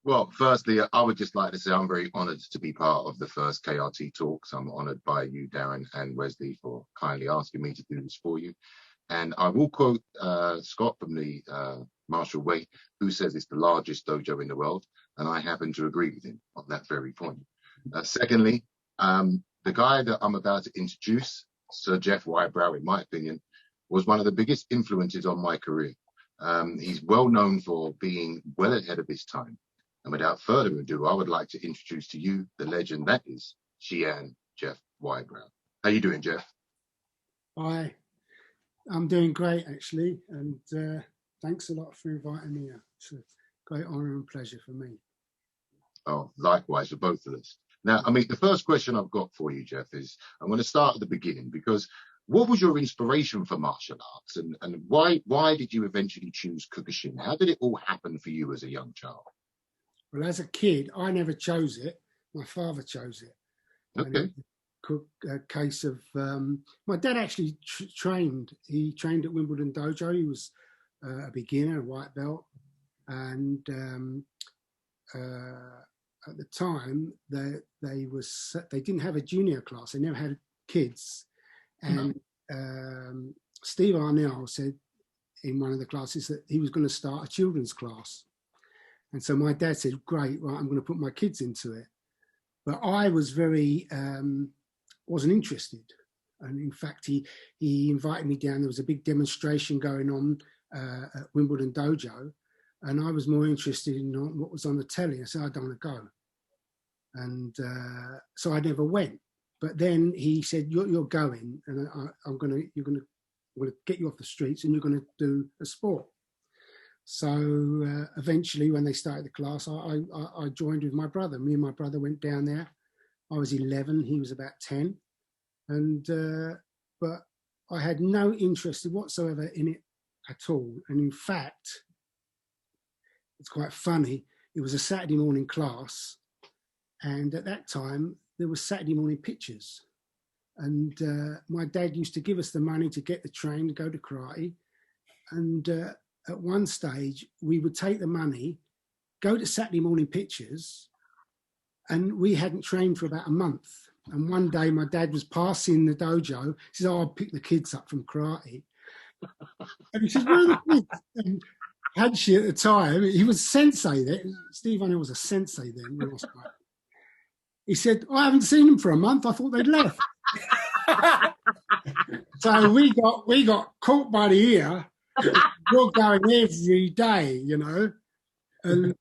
Well, firstly, I would just like to say I'm very honoured to be part of the first KRT Talks. I'm honoured by you, Darren and Wesley, for kindly asking me to do this for you. And I will quote Scott from the Marshall Way, who says it's the largest dojo in the world. And I happen to agree with him on that very point. Secondly, the guy that I'm about to introduce, Sir Jeff Whybrow, in my opinion, was one of the biggest influences on my career. He's well known for being well ahead of his time. And without further ado, I would like to introduce to you the legend that is Shihan Jeff Whybrow. How you doing, Jeff? Hi, I'm doing great, actually. And thanks a lot for inviting me. It's a great honour and pleasure for me. Oh, likewise for both of us. Now, I mean, the first question I've got for you, Jeff, is I'm going to start at the beginning, because what was your inspiration for martial arts, and why did you eventually choose Kyokushin? How did it all happen for you as a young child? Well, as a kid, I never chose it. My father chose it. Okay. A case of my dad actually trained. He trained at Wimbledon Dojo. He was a beginner, a white belt, and at the time they didn't have a junior class. They never had kids. And Steve Arnell said in one of the classes that he was going to start a children's class. And so my dad said, great, right, I'm going to put my kids into it. But I was wasn't interested. And in fact, he invited me down. There was a big demonstration going on at Wimbledon Dojo. And I was more interested in what was on the telly. I said, I don't want to go. And so I never went. But then he said, you're going, and you're going to get you off the streets and you're going to do a sport. So eventually, when they started the class, I joined with my brother. Me and my brother went down there. I was 11, he was about 10. And but I had no interest whatsoever in it at all. And in fact, it's quite funny. It was a Saturday morning class. And at that time, there was Saturday morning pictures. And my dad used to give us the money to get the train to go to karate. And at one stage, we would take the money, go to Saturday morning pictures, and we hadn't trained for about a month. And one day, my dad was passing the dojo. He said, I'll pick the kids up from karate. And he said, where are the kids? And Hadshi at the time, he was sensei then. Steve Arnell was a sensei then. He said, I haven't seen them for a month. I thought they'd left. So we got caught by the ear. You're going every day, you know. And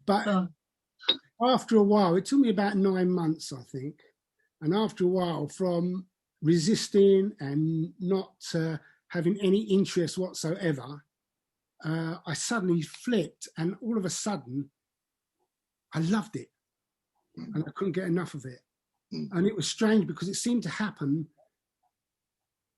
but after a while, it took me about 9 months, I think. And after a while, from resisting and not having any interest whatsoever, I suddenly flipped, and all of a sudden, I loved it. And I couldn't get enough of it. And it was strange because it seemed to happen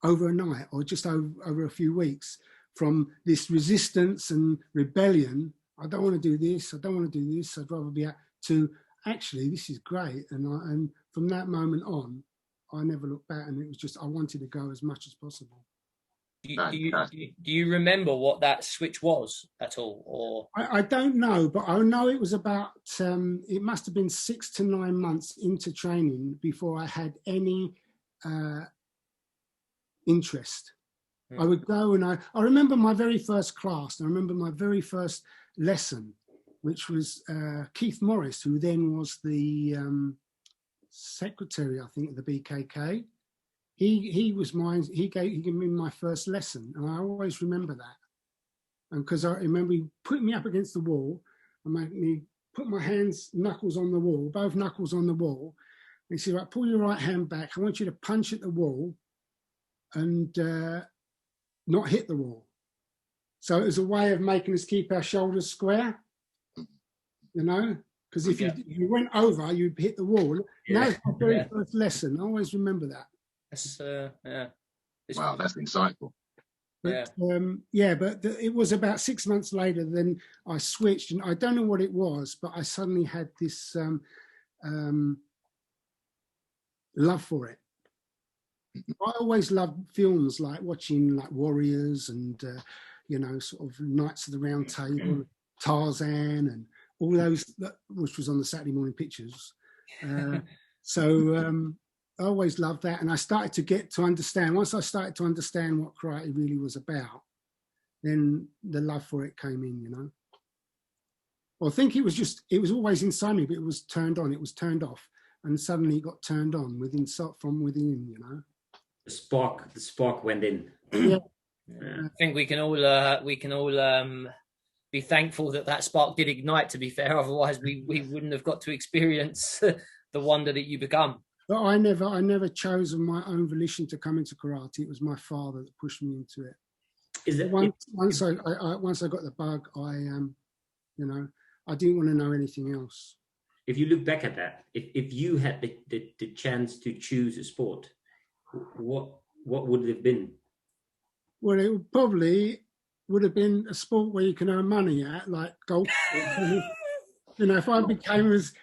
over a night or just over a few weeks, from this resistance and rebellion. I don't want to do this. I don't want to do this. I'd rather be out, to actually, this is great. And from that moment on, I never looked back, and it was just, I wanted to go as much as possible. Do you remember what that switch was at all? Or I don't know, but I know it was about, it must have been 6 to 9 months into training before I had any interest. I would go, and I remember my very first class. I remember my very first lesson, which was Keith Morris, who then was the secretary, I think, of the BKK. He was mine. He gave me my first lesson, and I always remember that. And because I remember he put me up against the wall and made me put my knuckles on the wall, both knuckles on the wall. And he said, right, pull your right hand back. I want you to punch at the wall and not hit the wall. So it was a way of making us keep our shoulders square, you know, because if you went over, you'd hit the wall. Yeah. That was my very first lesson. I always remember that. That's, wow, that's insightful. But, but it was about 6 months later, then I switched, and I don't know what it was, but I suddenly had this love for it. I always loved films, like watching like Warriors and, you know, sort of Knights of the Round Table, Tarzan, and all those, which was on the Saturday morning pictures. So I always loved that, and I started to get to understand. Once I started to understand what karate really was about, then the love for it came in, you know. Well, I think it was always inside me, but it was turned on, it was turned off, and suddenly it got turned on from within, you know. The spark went in. Yeah. I think we can all be thankful that spark did ignite, to be fair. Otherwise we wouldn't have got to experience the wonder that you become. But I never chose of my own volition to come into karate. It was my father that pushed me into it. Is it once I got the bug, you know, I didn't want to know anything else. If you look back at that, if you had the chance to choose a sport, what would it have been? Well, it probably would have been a sport where you can earn money at, like golf. You know, if I became as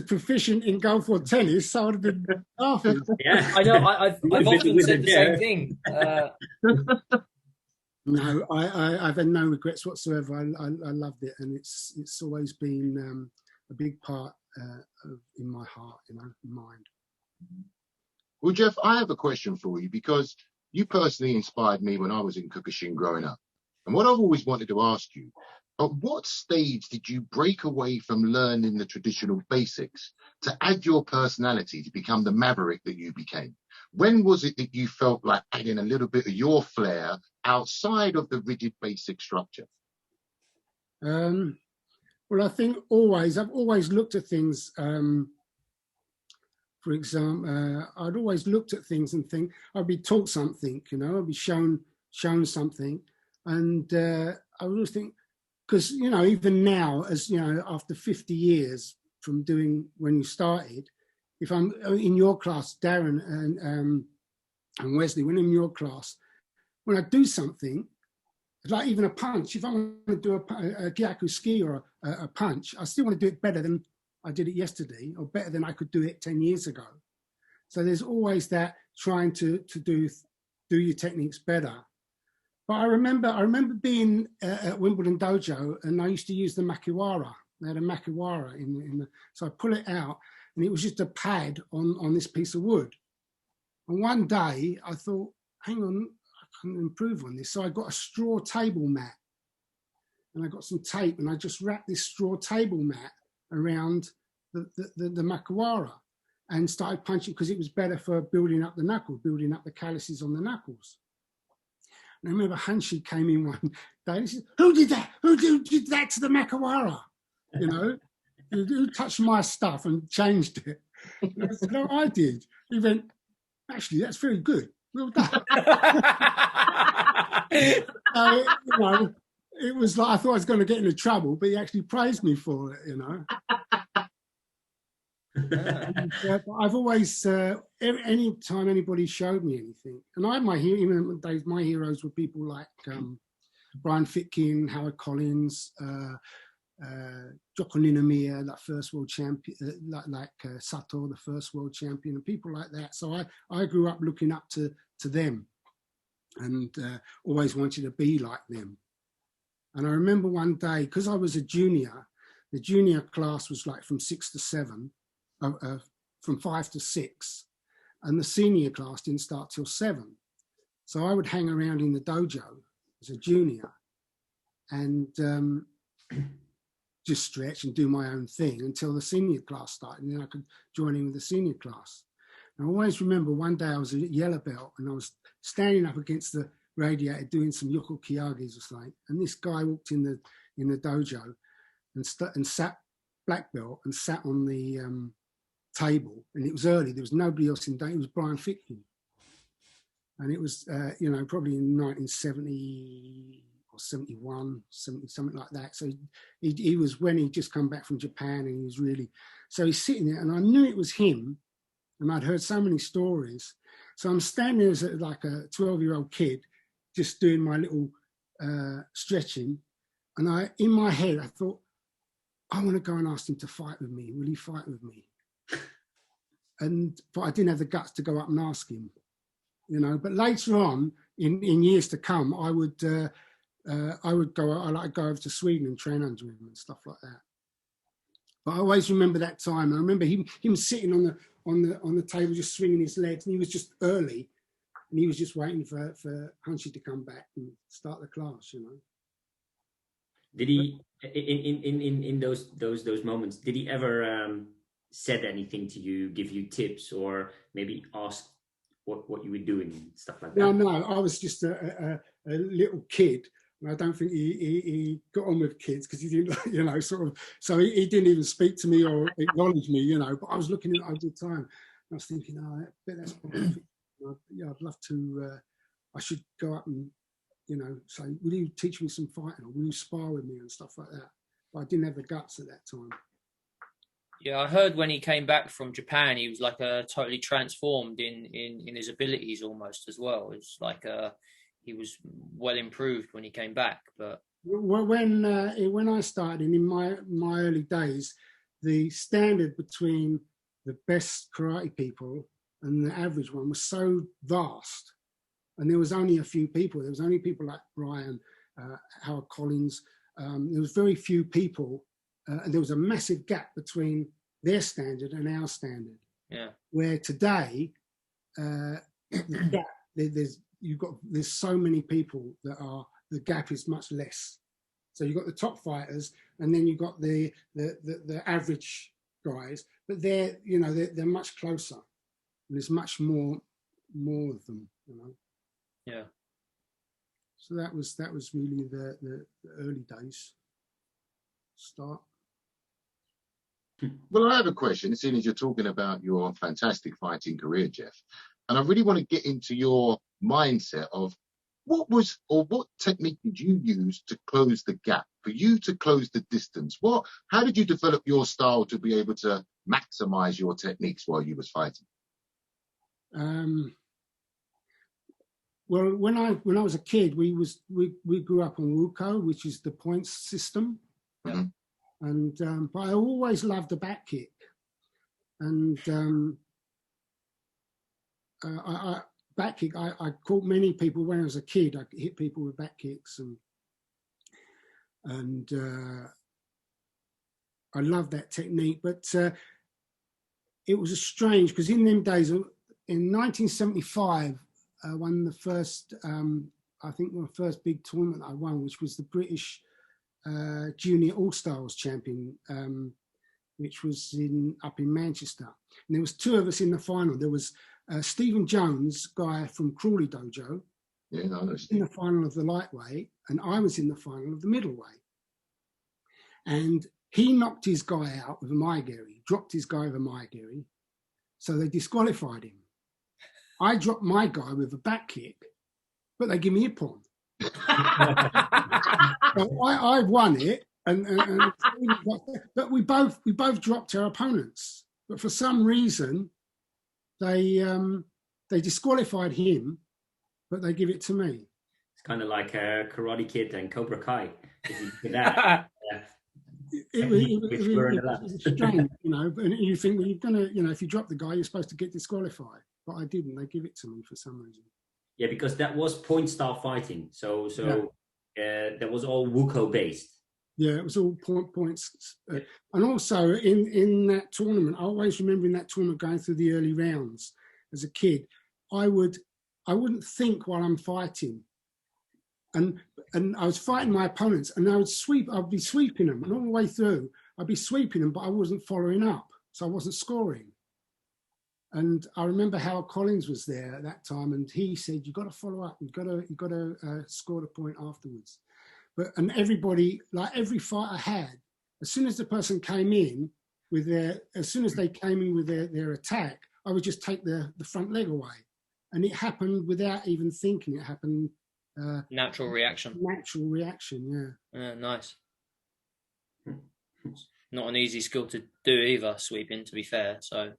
proficient in golf or tennis, I would have been laughing. Yeah, I know. I've often said the same thing. No, I've had no regrets whatsoever. I loved it, and it's always been a big part in my heart, you know, mind. Well, Jeff, I have a question for you, because you personally inspired me when I was in Kyokushin growing up. And what I've always wanted to ask you, at what stage did you break away from learning the traditional basics to add your personality to become the maverick that you became? When was it that you felt like adding a little bit of your flair outside of the rigid basic structure? Well, I think I've always looked at things, for example, I'd always looked at things and think, I'd be taught something, you know, I'd be shown something. And I would always think, because, you know, even now, as you know, after 50 years from doing when you started, if I'm in your class, Darren and Wesley, when I'm in your class, when I do something, like even a punch, if I want to do a gyaku ski or a punch, I still want to do it better than I did it yesterday, or better than I could do it 10 years ago. So there's always that trying to do your techniques better. But I remember being at Wimbledon Dojo, and I used to use the makiwara. They had a makiwara so I pull it out, and it was just a pad on this piece of wood. And one day I thought, hang on, I can improve on this. So I got a straw table mat, and I got some tape, and I just wrapped this straw table mat around the makiwara and started punching, because it was better for building up the knuckle, building up the calluses on the knuckles. And I remember Hanshi came in one day and he said, who did that? Who did that to the makiwara? You know, who touched my stuff and changed it? And I said, no, I did. He went, actually, that's very good. Well done. You know, it was like, I thought I was going to get into trouble, but he actually praised me for it, you know. And, I've always, any time anybody showed me anything, and I had my heroes were people like Brian Fitkin, Howard Collins, Joko Ninomiya, that first world champion, like Sato, the first world champion, and people like that. So I grew up looking up to them, and always wanted to be like them. And I remember one day, because I was a junior, the junior class was like from 6 to 7. From 5 to 6, and the senior class didn't start till 7. So I would hang around in the dojo as a junior and just stretch and do my own thing until the senior class started, and then I could join in with the senior class. And I always remember one day I was a yellow belt and I was standing up against the radiator doing some yoko kiyagis or something, and this guy walked in the dojo and sat black belt and sat on the table, and it was early, there was nobody else in day. It was Brian Fitkin, and it was you know, probably in 1970 or 71, 70, something like that. So he was when he'd just come back from Japan, and he was really, so he's sitting there, and I knew it was him, and I'd heard so many stories. So I'm standing there as like a 12-year-old kid just doing my little stretching, and in my head I thought, I want to go and ask him to fight with me. Will he fight with me? But I didn't have the guts to go up and ask him, you know. But later on, in years to come, I would go over to Sweden and train under him and stuff like that. But I always remember that time. I remember him sitting on the table, just swinging his legs, and he was just early, and he was just waiting for Hunchy to come back and start the class. You know. Did he in those moments? Did he ever said anything to you, give you tips, or maybe ask what you were doing and stuff like that? No. I was just a little kid. And I don't think he got on with kids because he didn't, you know, sort of. So he didn't even speak to me or acknowledge me, you know. But I was looking at it all the time. I was thinking, oh, I bet that's probably. Yeah, I'd love to. I should go up and, you know, say, will you teach me some fighting, or will you spar with me and stuff like that? But I didn't have the guts at that time. Yeah, I heard when he came back from Japan, he was like totally transformed in his abilities almost as well. It's like he was well improved when he came back. But when I started in my early days, the standard between the best karate people and the average one was so vast, and there was only a few people. There was only people like Brian, Howard Collins. There was very few people, and there was a massive gap between their standard and our standard. Yeah. Where today, the gap, there's so many people that the gap is much less. So you've got the top fighters, and then you've got the average guys, but they're much closer. And there's much more of them, you know. Yeah. So that was really the early days start. Well, I have a question, seeing as you're talking about your fantastic fighting career, Jeff, and I really want to get into your mindset of what technique did you use to close the gap, for you to close the distance? How did you develop your style to be able to maximize your techniques while you was fighting? Well, when I was a kid, we grew up on Wuko, which is the points system. Mm-hmm. And but I always loved the back kick, and back kick. I caught many people when I was a kid. I hit people with back kicks, and I loved that technique. But it was strange because in them days, in 1975, I won the first. I think the first big tournament I won, which was the British Junior All-Stars Champion, which was up in Manchester. And there was two of us in the final. There was Stephen Jones, guy from Crawley Dojo, in the final of the lightweight, and I was in the final of the middleweight. And he knocked his guy out with a maigiri, dropped his guy with a maigiri, so they disqualified him. I dropped my guy with a back kick, but they give me a ippon. So I won it, but we both dropped our opponents. But for some reason, they disqualified him, but they give it to me. It's kind of like Karate Kid and Cobra Kai. It was strange, you know. And you think, well, you're gonna, you know, if you drop the guy, you're supposed to get disqualified. But I didn't. They give it to me for some reason. Yeah, because that was point style fighting. So that was all Wuko based. Yeah, it was all points. And also in that tournament, I always remember in that tournament going through the early rounds as a kid, I wouldn't think while I'm fighting. And I was fighting my opponents, and I'd be sweeping them, and all the way through, I'd be sweeping them, but I wasn't following up, so I wasn't scoring. And I remember Howard Collins was there at that time, and he said, "You've got to follow up. You've got to score the point afterwards." And everybody, like every fight I had, as soon as the person came in with their attack, I would just take the front leg away, and it happened without even thinking. It happened. Natural reaction. Natural reaction, yeah. Nice. Not an easy skill to do either, sweeping, to be fair. So.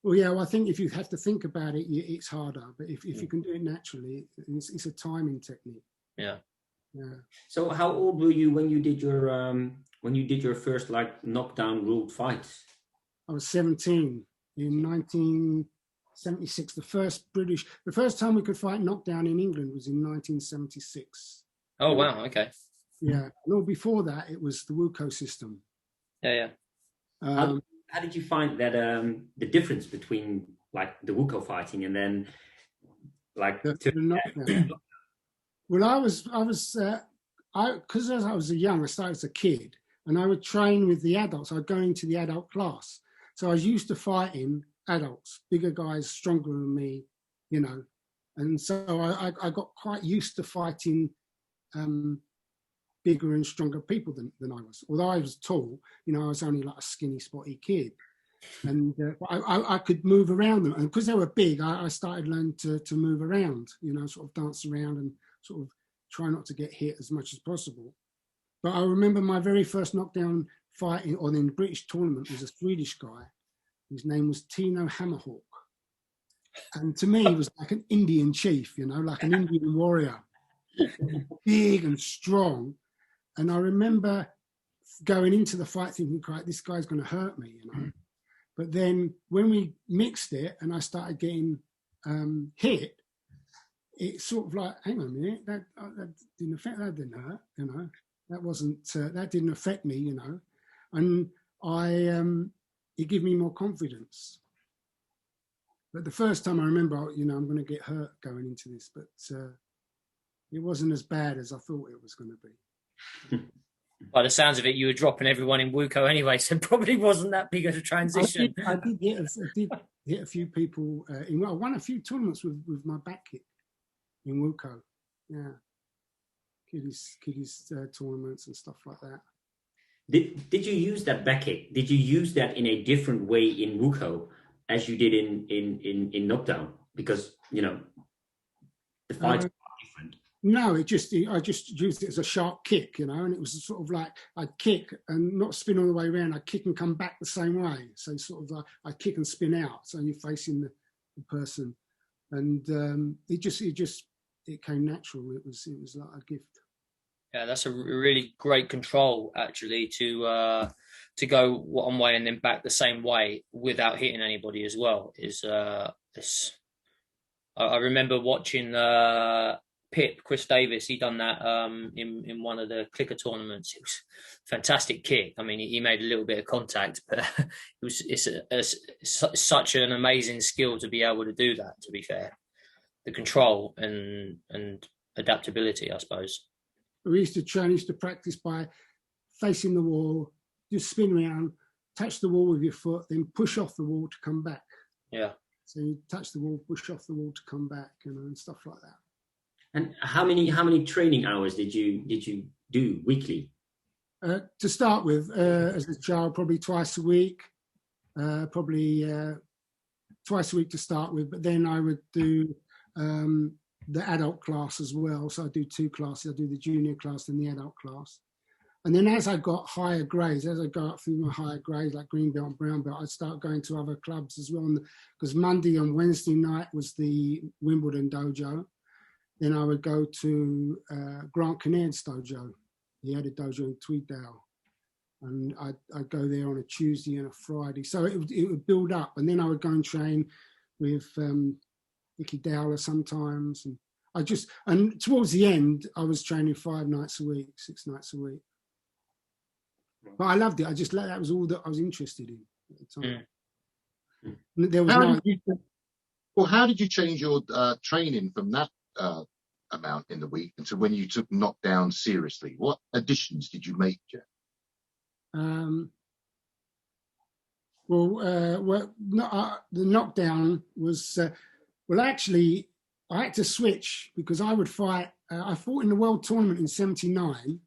Well, yeah. Well, I think if you have to think about it, it's harder. But if you can do it naturally, it's a timing technique. Yeah. Yeah. So, how old were you when you did your first like knockdown ruled fight? I was 17 in 1976. The first time we could fight knockdown in England was in 1976. Oh wow! Okay. Yeah. No, before that it was the Wuko system. Yeah. How did you find that the difference between like the Wuko fighting and then like well, because as I was young, I started as a kid, and I would train with the adults. I'd go into the adult class, so I was used to fighting adults, bigger guys, stronger than me, you know, and so I got quite used to fighting bigger and stronger people than I was. Although I was tall, you know, I was only like a skinny, spotty kid. And I could move around them. And because they were big, I started learning to move around, you know, sort of dance around and sort of try not to get hit as much as possible. But I remember my very first knockdown fight in the British tournament was a Swedish guy. His name was Tino Hammerhawk. And to me, he was like an Indian chief, you know, like an Indian warrior. Big and strong. And I remember going into the fight thinking, this guy's going to hurt me, you know. But then when we mixed it and I started getting hit, it's sort of like, hang on a minute, that didn't hurt, you know. That didn't affect me, you know. And it gave me more confidence. But the first time I remember, you know, I'm going to get hurt going into this, but it wasn't as bad as I thought it was going to be. By the sounds of it, you were dropping everyone in Wuko anyway, so it probably wasn't that big of a transition. I did hit a few people. I won a few tournaments with my back kick in Wuko. Yeah, kiddies tournaments and stuff like that. Did you use that back kick? Did you use that in a different way in Wuko as you did in knockdown? Because, you know, the fights are different. No, I just used it as a sharp kick, you know, and it was sort of like I'd kick and not spin all the way around. I'd kick and come back the same way. So sort of like I'd kick and spin out. So you're facing the person, and it came natural. It was like a gift. Yeah, that's a really great control actually to go one way and then back the same way without hitting anybody as well. I remember watching Chris Davis, he done that in one of the clicker tournaments. It was a fantastic kick. I mean, he made a little bit of contact, but it's such an amazing skill to be able to do that, to be fair. The control and adaptability, I suppose. We used to practice by facing the wall, just spin around, touch the wall with your foot, then push off the wall to come back. Yeah. So you touch the wall, push off the wall to come back, you know, and stuff like that. And how many training hours did you do weekly? To start with, as a child, probably twice a week. Twice a week to start with, but then I would do the adult class as well. So I do two classes. I do the junior class and the adult class. And then as I got higher grades, as I go up through my higher grades, like green belt and brown belt, I'd start going to other clubs as well. Because Monday and Wednesday night was the Wimbledon dojo. Then I would go to Grant Kinnairn's dojo. He had a dojo in Tweeddale. And I'd go there on a Tuesday and a Friday. So it would build up. And then I would go and train with Vicky Dowler sometimes. And towards the end, I was training 5 nights a week, 6 nights a week. But I loved it. That was all that I was interested in at the time. There was how did you change your training from that amount in the week into when you took knockdown seriously? What additions did you make, Jeff? The knockdown was actually I had to switch because I would fight. I fought in the world tournament in '79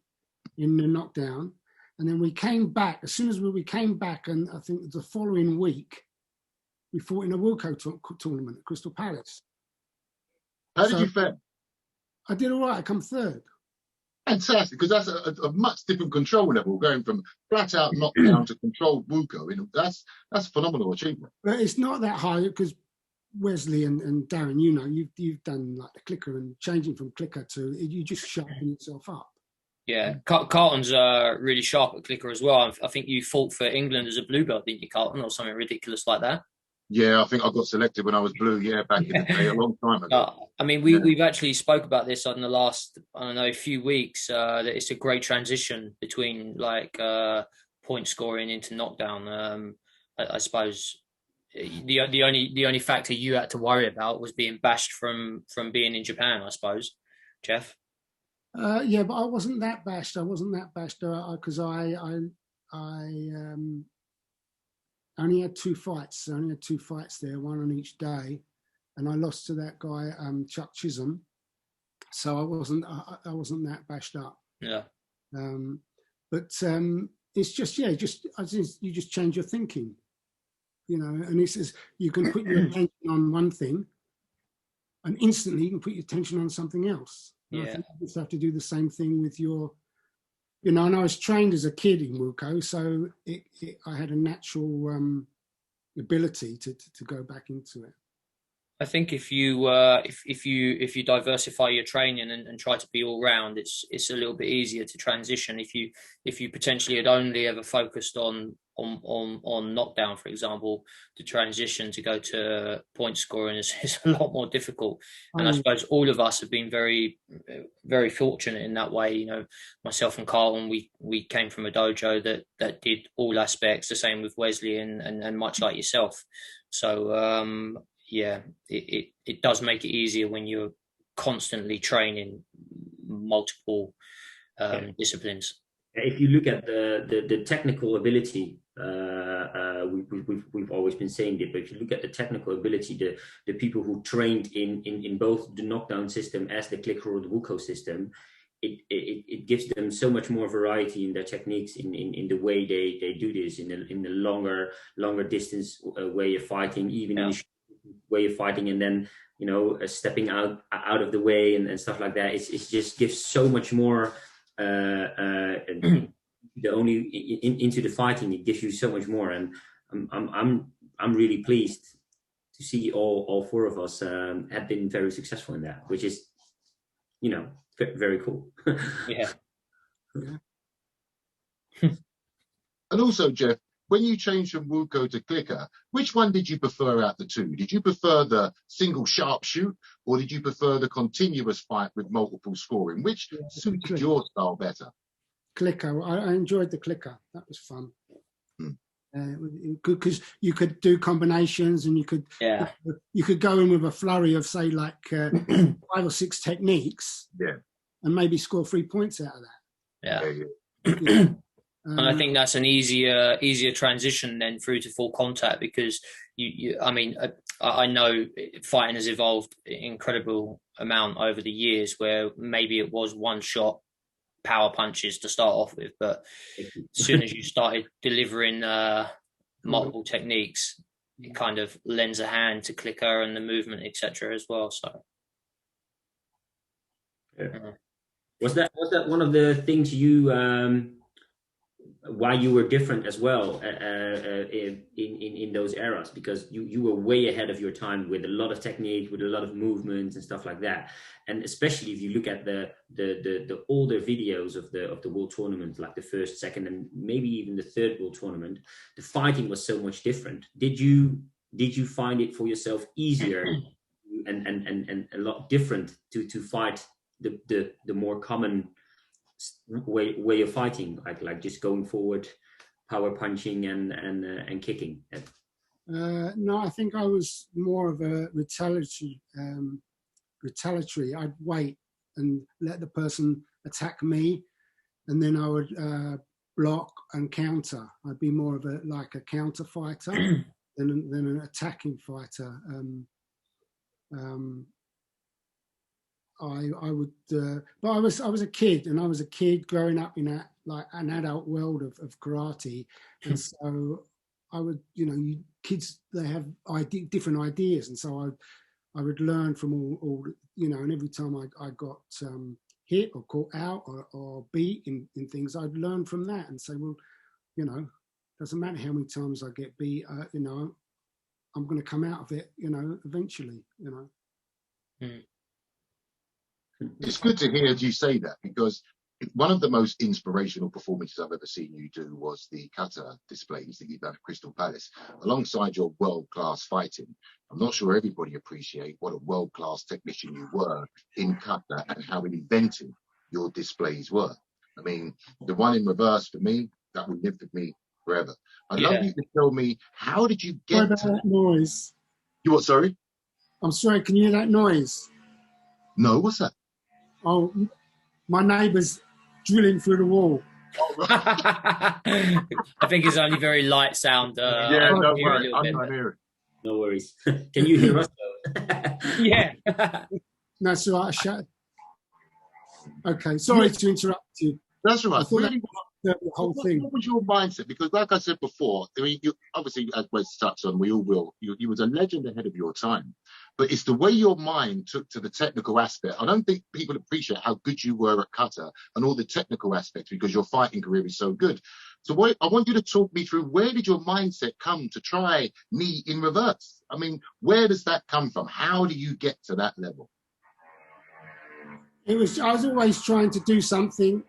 in the knockdown, and then we came back. As soon as we came back, and I think the following week we fought in a Wilco tournament at Crystal Palace. How did you fare? I did all right. I come third. Fantastic, because that's a much different control level, going from flat out knockdown to controlled Wuko. That's a phenomenal achievement. But it's not that high because Wesley and Darren, you know, you've done like the clicker and changing from clicker to you just sharpen yourself up. Yeah, Carlton's really sharp at clicker as well. I think you fought for England as a blue belt, didn't you, Carlton, or something ridiculous like that? Yeah, I think I got selected when I was blue. Yeah, back in the day, a long time ago. I mean, we've actually spoke about this on the last, few weeks. That it's a great transition between like point scoring into knockdown. I suppose the only factor you had to worry about was being bashed from being in Japan, I suppose, Jeff. Yeah, but I wasn't that bashed. Because I only had 2 fights. I only had 2 fights there, one on each day, and I lost to that guy Chuck Chisholm. So I wasn't that bashed up. Yeah. But it's just you just change your thinking, you know. And this is, you can put your attention on one thing, and instantly you can put your attention on something else. And I think you just have to do the same thing with your, you know. And I was trained as a kid in Wuko, so I had a natural ability to go back into it. I think if you diversify your training and try to be all round, it's a little bit easier to transition. If you potentially had only ever focused on knockdown, for example, the transition to go to point scoring is a lot more difficult. And I suppose all of us have been very, very fortunate in that way. You know, myself and Carlton, we came from a dojo that did all aspects, the same with Wesley and much like yourself. So yeah, it does make it easier when you're constantly training multiple disciplines. If you look at the technical ability, we've always been saying it, but if you look at the technical ability, the people who trained in both the knockdown system as the clicker or the Wuko system, it gives them so much more variety in their techniques, in the way they do this, in the longer distance way of fighting, even in the way of fighting, and then, you know, stepping out of the way and stuff like that. It just gives so much more into the fighting. It gives you so much more, and I'm really pleased to see all 4 of us have been very successful in that, which is, you know, very cool. Yeah. And also, Jeff, when you changed from Wuko to clicker, which one did you prefer out the 2? Did you prefer the single sharp shoot, or did you prefer the continuous fight with multiple scoring? Which suited your style better? Clicker. I enjoyed the clicker. That was fun. Because you could do combinations, and you could go in with a flurry of, say, like 5 or 6 techniques, and maybe score 3 points out of that. Yeah. And I think that's an easier transition then through to full contact, because I mean, I know fighting has evolved an incredible amount over the years, where maybe it was one shot power punches to start off with, but as soon as you started delivering multiple techniques, it kind of lends a hand to clicker and the movement, etc. as well. So was that one of the things you why you were different as well in those eras, because you were way ahead of your time with a lot of technique, with a lot of movements and stuff like that. And especially if you look at the older videos of the World Tournament, like the first, second, and maybe even the third World Tournament, the fighting was so much different. Did you find it for yourself easier and a lot different to fight the more common way of fighting, like just going forward, power punching and kicking? No, I think I was more of a retaliatory. I'd wait and let the person attack me, and then I would block and counter. I'd be more of a counter fighter than an attacking fighter. I would, but I was a kid, and I was a kid growing up in an adult world of karate, and so I would, you know, kids, they have different ideas, and so I would learn from all, you know, and every time I got hit or caught out or beat in things, I'd learn from that and say, well, you know, doesn't matter how many times I get beat, you know, I'm going to come out of it, you know, eventually, you know. It's good to hear you say that, because one of the most inspirational performances I've ever seen you do was the kata displays that you've done at Crystal Palace, alongside your world-class fighting. I'm not sure everybody appreciate what a world-class technician you were in kata and how inventive your displays were. I mean, the one in reverse, for me, that will live with me forever. I'd love you to tell me, how did you get to that noise? You what, sorry? I'm sorry, can you hear that noise? No, what's that? Oh, my neighbour's drilling through the wall. I think it's only very light sound. Yeah, don't worry, I can't hear it. No worries. Can you hear us though? Yeah. No, so I shut. Okay, sorry to interrupt you. That's all right. I thought Really, the whole thing. What was your mindset? Because, like I said before, I mean, you obviously, as Wes touched on, we all will. You was a legend ahead of your time, but it's the way your mind took to the technical aspect. I don't think people appreciate how good you were at kata and all the technical aspects, because your fighting career is so good. So, I want you to talk me through, where did your mindset come to try knee in reverse? I mean, where does that come from? How do you get to that level? I was always trying to do something.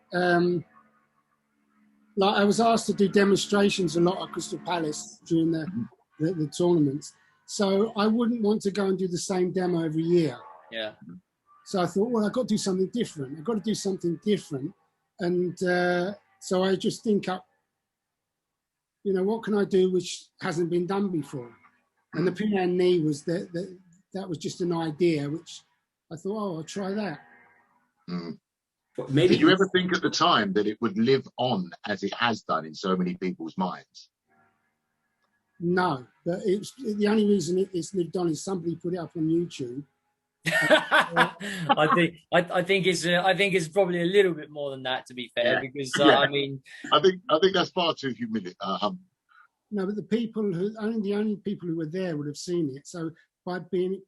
Like I was asked to do demonstrations a lot at Crystal Palace during the tournaments. So I wouldn't want to go and do the same demo every year. Yeah. So I thought, well, I've got to do something different. I've got to do something different. And so I just think up, what can I do which hasn't been done before? And the pin knee was that was just an idea, which I thought, oh, I'll try that. Mm. Maybe. Did you ever think at the time that it would live on as it has done in so many people's minds? No, but it's the only reason it's lived on is somebody put it up on YouTube. I think it's probably a little bit more than that, to be fair, because I mean, I think that's far too humiliating. No, but the only people who were there would have seen it. So by being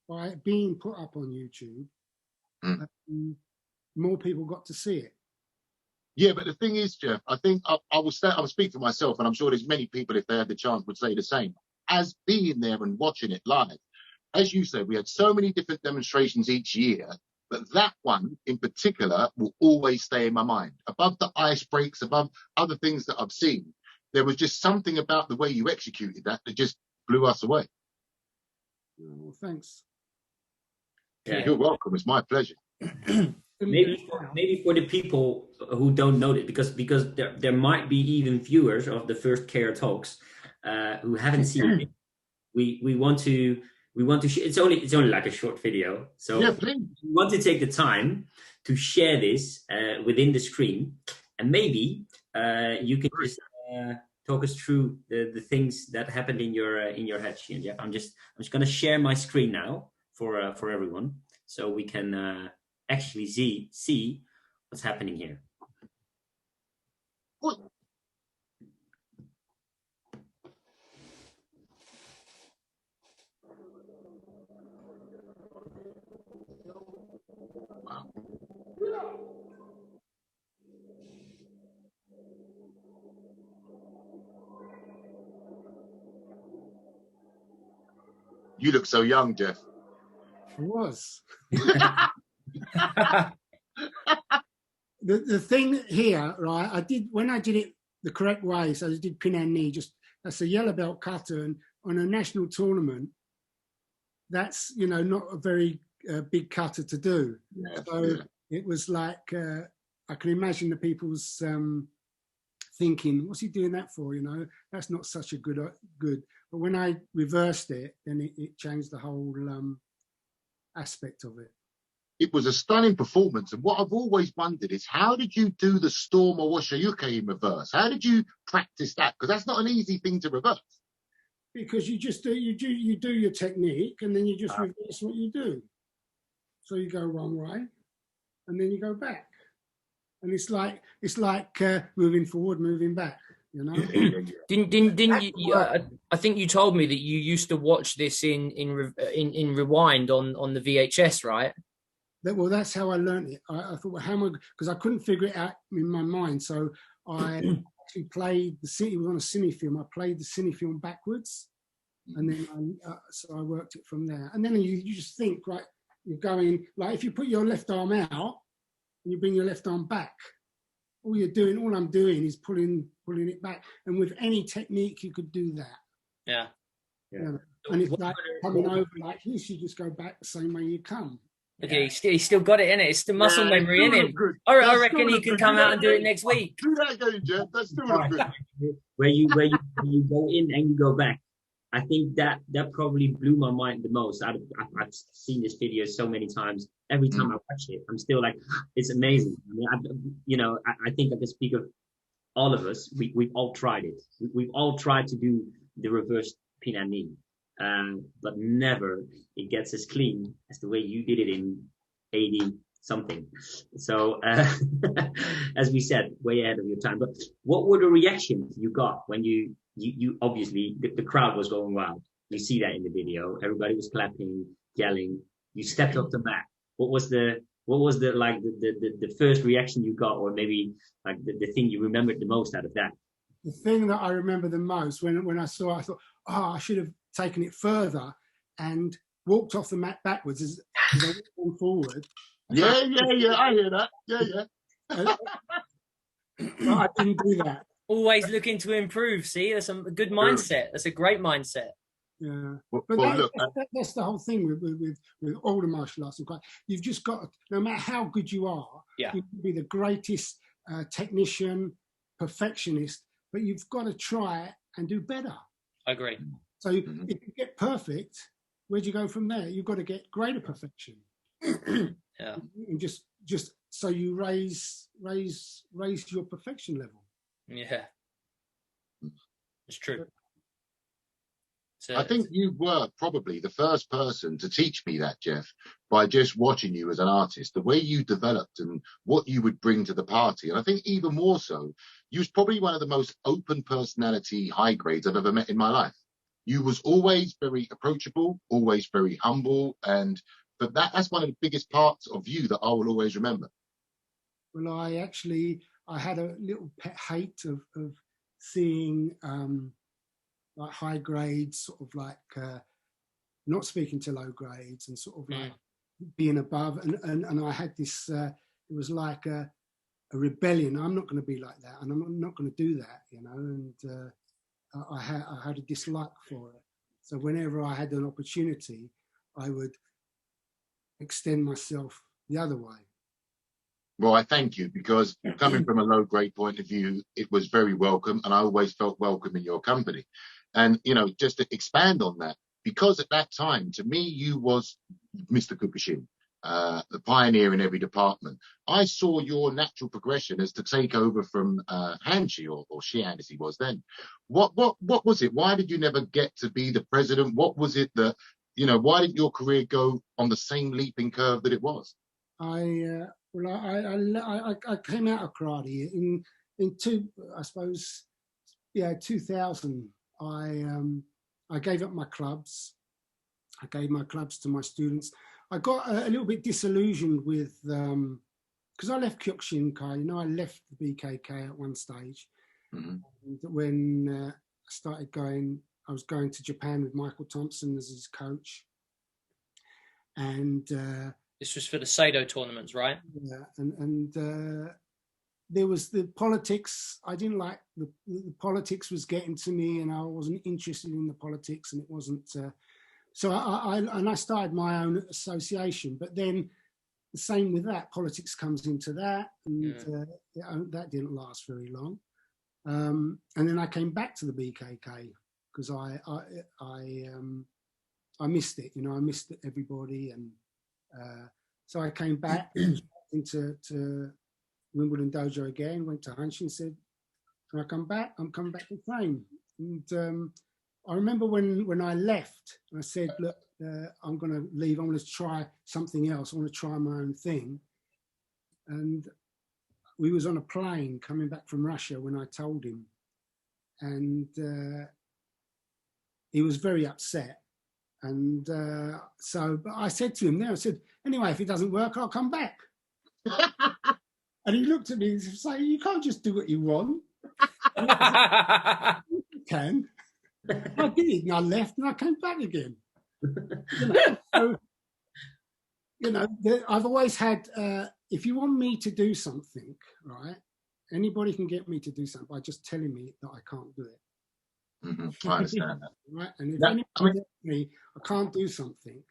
put up on YouTube, more people got to see it. Yeah, but the thing is, Jeff, I think I will speak for myself, and I'm sure there's many people, if they had the chance, would say the same. As being there and watching it live, as you said, we had so many different demonstrations each year, but that one in particular will always stay in my mind. Above the ice breaks, above other things that I've seen, there was just something about the way you executed that just blew us away. Well, thanks. Yeah. You're welcome. It's my pleasure. Maybe for the people who don't know it, because there might be even viewers of the first KRTalks who haven't seen it. We want to it's only like a short video, so yeah, please. We want to take the time to share this within the screen, and maybe you can just talk us through the things that happened in your head, Shihan Jeff. I'm just going to share my screen now for everyone, so we can actually see what's happening here. What? Wow. You look so young, Jeff. I was. The thing here, right? When I did it the correct way. So I did pin and knee. That's a yellow belt cutter, and on a national tournament, that's not a very big cutter to do. Yeah, so it was like I can imagine the people's thinking, "What's he doing that for?" That's not such a good. But when I reversed it, then it changed the whole aspect of it. It was a stunning performance, and what I've always wondered is, how did you do the Storm or Washayuke in reverse? How did you practice that? Because that's not an easy thing to reverse. Because you just do your technique, and then you just reverse what you do. So you go one way, and then you go back, and it's like moving forward, moving back. Didn't you? I think you told me that you used to watch this in rewind on the VHS, right? Well, that's how I learned it. I thought, well, how am I? Because I couldn't figure it out in my mind. So I actually played it was on a cine film. I played the cine film backwards, and then so I worked it from there. And then you just think, right? You're going like, if you put your left arm out and you bring your left arm back, all I'm doing is pulling it back. And with any technique, you could do that. Yeah. And it's like coming over like this. You just go back the same way you come. Look, he's still got it in it. It's the muscle memory in him. I reckon he can come out and do it next week. Do that again, Jeff. That's still look good. Where you go in and you go back. I think that probably blew my mind the most. I've seen this video so many times. Every time I watch it, I'm still like, it's amazing. I mean, I think I can speak of all of us. We've all tried it. We've all tried to do the reverse peanut knee. But never it gets as clean as the way you did it in 80 something. So as we said, way ahead of your time. But what were the reactions you got when you obviously the crowd was going wild? You see that in the video. Everybody was clapping, yelling. You stepped up the mat. What was the like the first reaction you got, or maybe like the thing you remembered the most out of that? The thing that I remember the most when I saw it, I thought, I should have taken it further and walked off the mat backwards as I went forward. Yeah, I hear that. Yeah. But I didn't do that. Always looking to improve. See, that's a good mindset. That's a great mindset. Yeah, Well, but that's the whole thing with all the martial arts. You've just got, no matter how good you are, you can be the greatest technician, perfectionist, but you've got to try and do better. I agree. So if you get perfect, where do you go from there? You've got to get greater perfection. Yeah. And just so you raise your perfection level. Yeah. It's true. So, I think you were probably the first person to teach me that, Jeff, by just watching you as an artist, the way you developed and what you would bring to the party. And I think even more so, you was probably one of the most open personality high grades I've ever met in my life. You was always very approachable, always very humble. But that's one of the biggest parts of you that I will always remember. Well, I had a little pet hate of seeing like high grades, sort of like not speaking to low grades and sort of like being above. And I had this, it was like a rebellion. I'm not going to be like that, and I'm not going to do that, And I had a dislike for it. So whenever I had an opportunity, I would extend myself the other way. Well, I thank you, because coming from a low grade point of view, it was very welcome, and I always felt welcome in your company. And, just to expand on that, because at that time, to me, you was Mr. Kyokushin, the pioneer in every department. I saw your natural progression as to take over from Hanshi or Shihan as he was then. What was it? Why did you never get to be the president? What was it that, why did your career go on the same leaping curve that it was? I came out of karate in 2000. I gave up my clubs. I gave my clubs to my students. I got a little bit disillusioned with, because I left Kyokushin Kai. I left the BKK at one stage. And when I started I was going to Japan with Michael Thompson as his coach. And this was for the Seido tournaments, right? Yeah, and there was the politics. I didn't like the politics was getting to me, and I wasn't interested in the politics, and it wasn't. So I started my own association. But then the same with that, politics comes into that, and that didn't last very long. And then I came back to the BKK because I missed it. I missed everybody, and so I came back into Wimbledon Dojo again. Went to Hanshi and said, "Can I come back? I'm coming back to train." And I remember when I left, I said, "Look, I'm going to leave. I'm going to try something else. I want to try my own thing." And we was on a plane coming back from Russia when I told him, and he was very upset. And but I said to him there, I said, "Anyway, if it doesn't work, I'll come back." And he looked at me and said, "You can't just do what you want." You can. I did, and I left, and I came back again. I've always had, if you want me to do something, right, anybody can get me to do something by just telling me that I can't do it. I understand that. Right, and if anybody tells me I can't do something,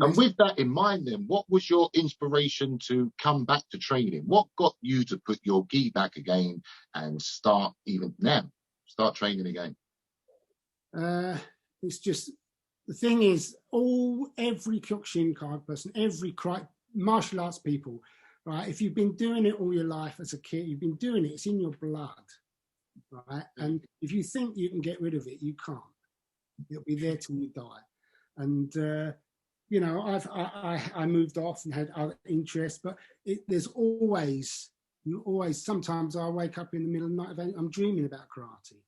And with that in mind, then, what was your inspiration to come back to training? What got you to put your gi back again and start training again? It's just, the thing is, every Kyokushin person, every martial arts people, right? If you've been doing it all your life as a kid, you've been doing it, it's in your blood, right? And if you think you can get rid of it, you can't. It'll be there till you die. And you know, I moved off and had other interests, but there's always, sometimes I wake up in the middle of the night, I'm dreaming about karate.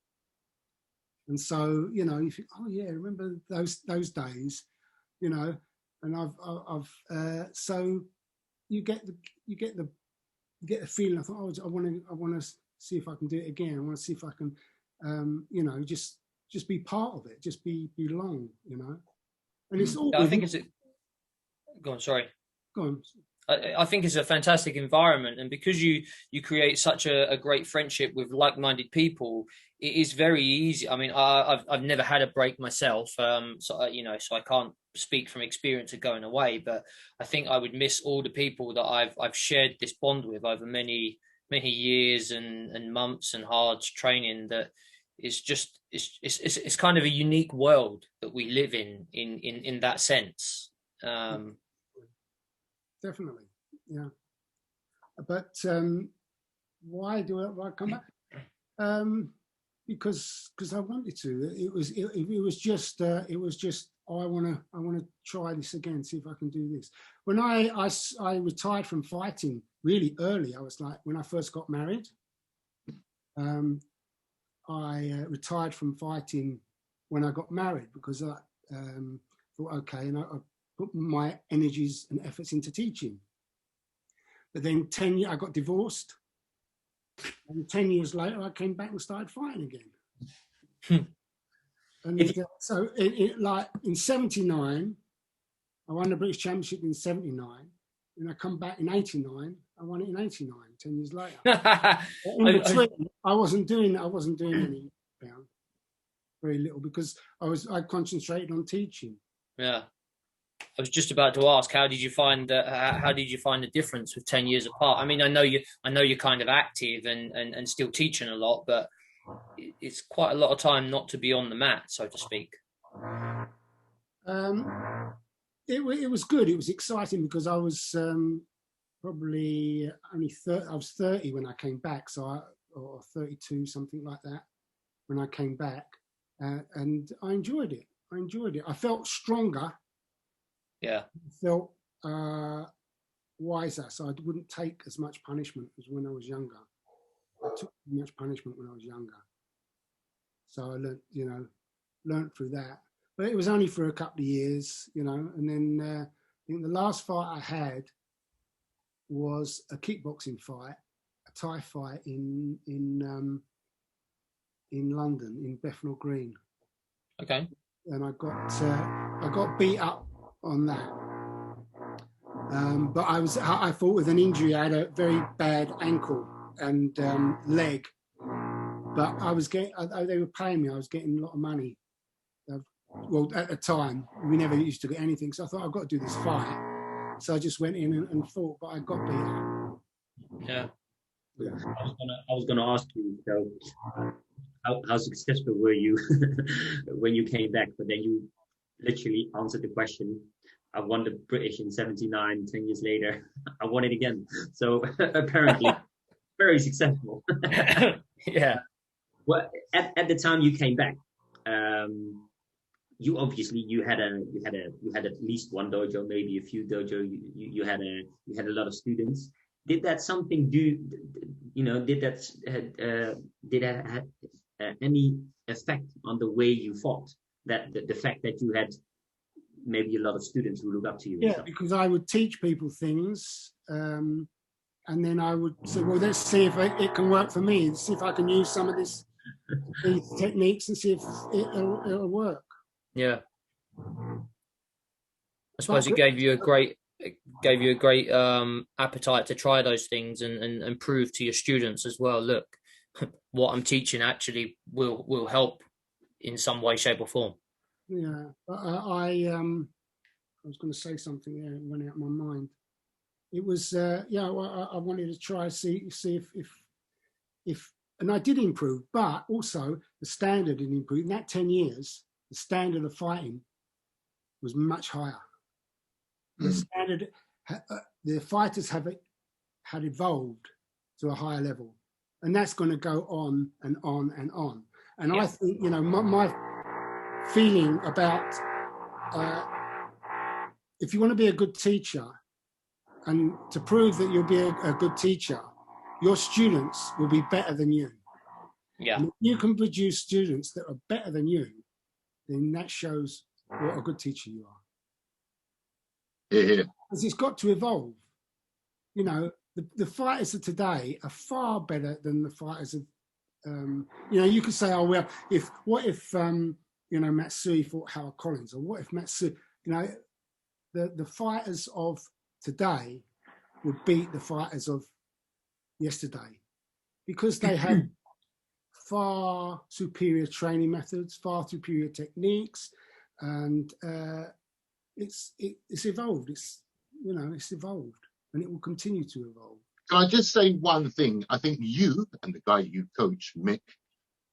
And so, you know, you think, oh yeah, remember those days, you know, and so you get the feeling. I thought, oh, I want to see if I can do it again. I want to see if I can, you know, just be part of it, just belong, you know. And it's all. I think it's go on. Sorry. Go on. I think it's a fantastic environment, and because you create such a great friendship with like-minded people, it is very easy. I mean, I've never had a break myself, so you know, so I can't speak from experience of going away. But I think I would miss all the people that I've shared this bond with over many years and months and hard training. That is just it's kind of a unique world that we live in that sense. Definitely, yeah. But why I come back? Because I wanted to. It was just oh, I want to try this again, see if I can do this. When I retired from fighting really early, I was like, when I first got married, I retired from fighting when I got married because I thought, okay, and I put my energies and efforts into teaching. But then I got divorced. And 10 years later, I came back and started fighting again. And so like in 79, I won the British Championship in 79. And I come back in 89. I won it in 89, 10 years later. In between, I wasn't doing any bound, very little, because I concentrated on teaching. Yeah. I was just about to ask, how did you find the difference with 10 years apart? I mean, I know you're kind of active and still teaching a lot, but it's quite a lot of time not to be on the mat, so to speak. It was good. It was exciting because I was probably only 30. I was 30 when I came back, or 32, something like that, when I came back, and I enjoyed it. I felt stronger. Yeah. I felt wiser, so I wouldn't take as much punishment as when I was younger. I took too much punishment when I was younger, so I learned through that. But it was only for a couple of years, you know. And then I think the last fight I had was a kickboxing fight, a Thai fight in London, in Bethnal Green. Okay. And I got beat up on that. But I fought with an injury. I had a very bad ankle and leg. But they were paying me. I was getting a lot of money. Well, at the time, we never used to get anything. So I thought, I've got to do this fight. So I just went in and fought, but I got beat up. Yeah. I was gonna ask you, so how successful were you when you came back? But then you literally answered the question. I won the British in 79, 10 years later. I won it again. So apparently very successful. Yeah. Well, at the time you came back, you obviously you had at least one dojo, maybe a few dojo. You had a lot of students. Did that something do? You know, did that have any effect on the way you fought? That the fact that you had maybe a lot of students who look up to you. Yeah, because I would teach people things, and then I would say, well, let's see if it can work for me. See if I can use some of these techniques and see if it'll work. Yeah. I suppose it gave you a great appetite to try those things and prove to your students as well, look, what I'm teaching actually will help in some way, shape or form. Yeah, was going to say something there, it went out of my mind. It was, I wanted to try see if, and I did improve, but also the standard had improved. In that 10 years, the standard of fighting was much higher. The standard, the fighters had evolved to a higher level, and that's going to go on and on and on. And I think, my feeling about if you want to be a good teacher, and to prove that you'll be a good teacher, your students will be better than you. Yeah. And if you can produce students that are better than you, then that shows what a good teacher you are. Yeah. Because it's got to evolve. The fighters of today are far better than the fighters of, you could say, oh, well, what if Matsui fought Howard Collins, or what if Matsui, the fighters of today would beat the fighters of yesterday because they have far superior training methods, far superior techniques, and it's evolved. It's evolved, and it will continue to evolve. Can I just say one thing? I think you and the guy you coach, Mick,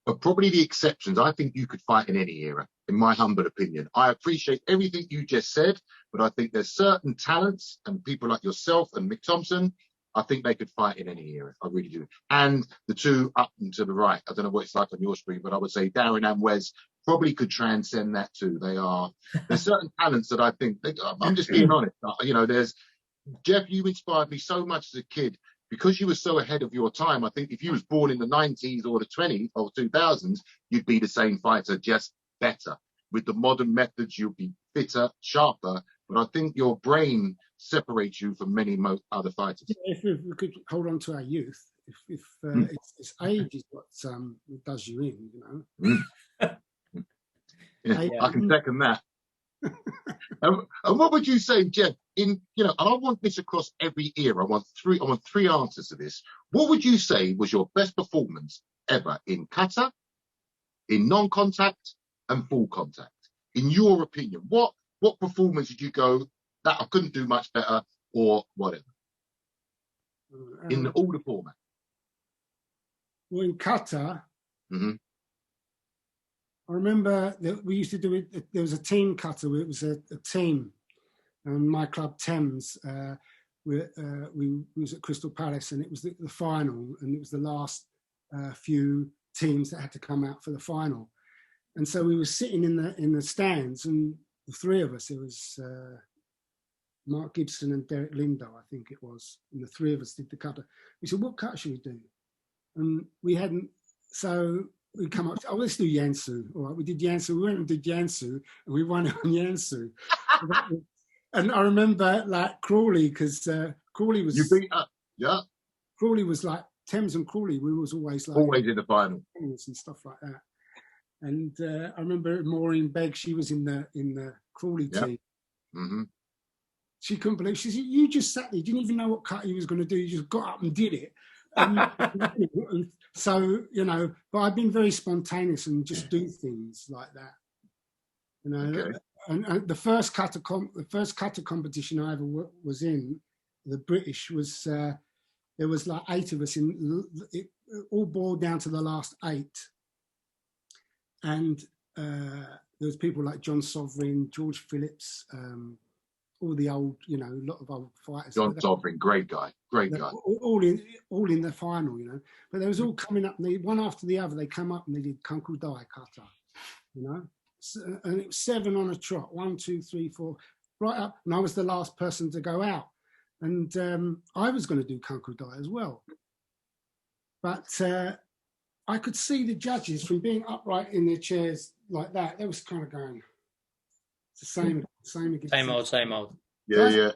are probably the exceptions. I think you could fight in any era, in my humble opinion. I appreciate everything you just said, but I think there's certain talents and people like yourself and Mick Thompson, I think they could fight in any era. I really do. And the two up and to the right, I don't know what it's like on your screen, but I would say Darren and Wes probably could transcend that too. There's certain talents that I think, I'm just being honest. There's Jeff, you inspired me so much as a kid because you were so ahead of your time. I think if you was born in the 90s or the 20s or 2000s, you'd be the same fighter, just better. With the modern methods, you'll be fitter, sharper. But I think your brain separates you from many other fighters. If we could hold on to our youth, if it's age is what does you in, Yeah, I can second that. And what would you say, Jeff? And I want this across every era. I want three answers to this. What would you say was your best performance ever in kata, in non-contact, and full contact? In your opinion, what performance did you go that I couldn't do much better, or whatever? In all the format. Well, in kata. Mm-hmm. I remember that we used to do it. There was a team kata. It was a team, and my club Thames. We was at Crystal Palace, and it was the final, and it was the last few teams that had to come out for the final. And so we were sitting in the stands, and the three of us. It was Mark Gibson and Derek Lindo, I think it was, and the three of us did the kata. We said, "What kata should we do?" And we hadn't. So we come up, let's do Yansu. All right, we did Yansu. We went and did Yansu, and we won on Yansu. And I remember Crawley, because Crawley was. You beat up, yeah. Crawley was like Thames and Crawley. We was always in the final and stuff like that. And I remember Maureen Begg. She was in the Crawley team. Mm-hmm. She couldn't believe. She said, "You just sat there. You didn't even know what cut he was going to do. You just got up and did it." And so, but I've been very spontaneous and just do things like that, Okay. And the first kata competition I ever was in, the British, was there was like 8 of us it all boiled down to the last 8, and there was people like John Sovereign, George Phillips, all the old, a lot of old fighters. John Sovereign, great guy. All in the final, But they was all coming up, and one after the other, they come up and they did Kunku Dai kata, and it was 7 on a trot, 1, 2, 3, 4, right up, and I was the last person to go out, and I was going to do Kunku Dai as well, but I could see the judges from being upright in their chairs like that. They was kind of going. It's the same again. Same old. Yeah.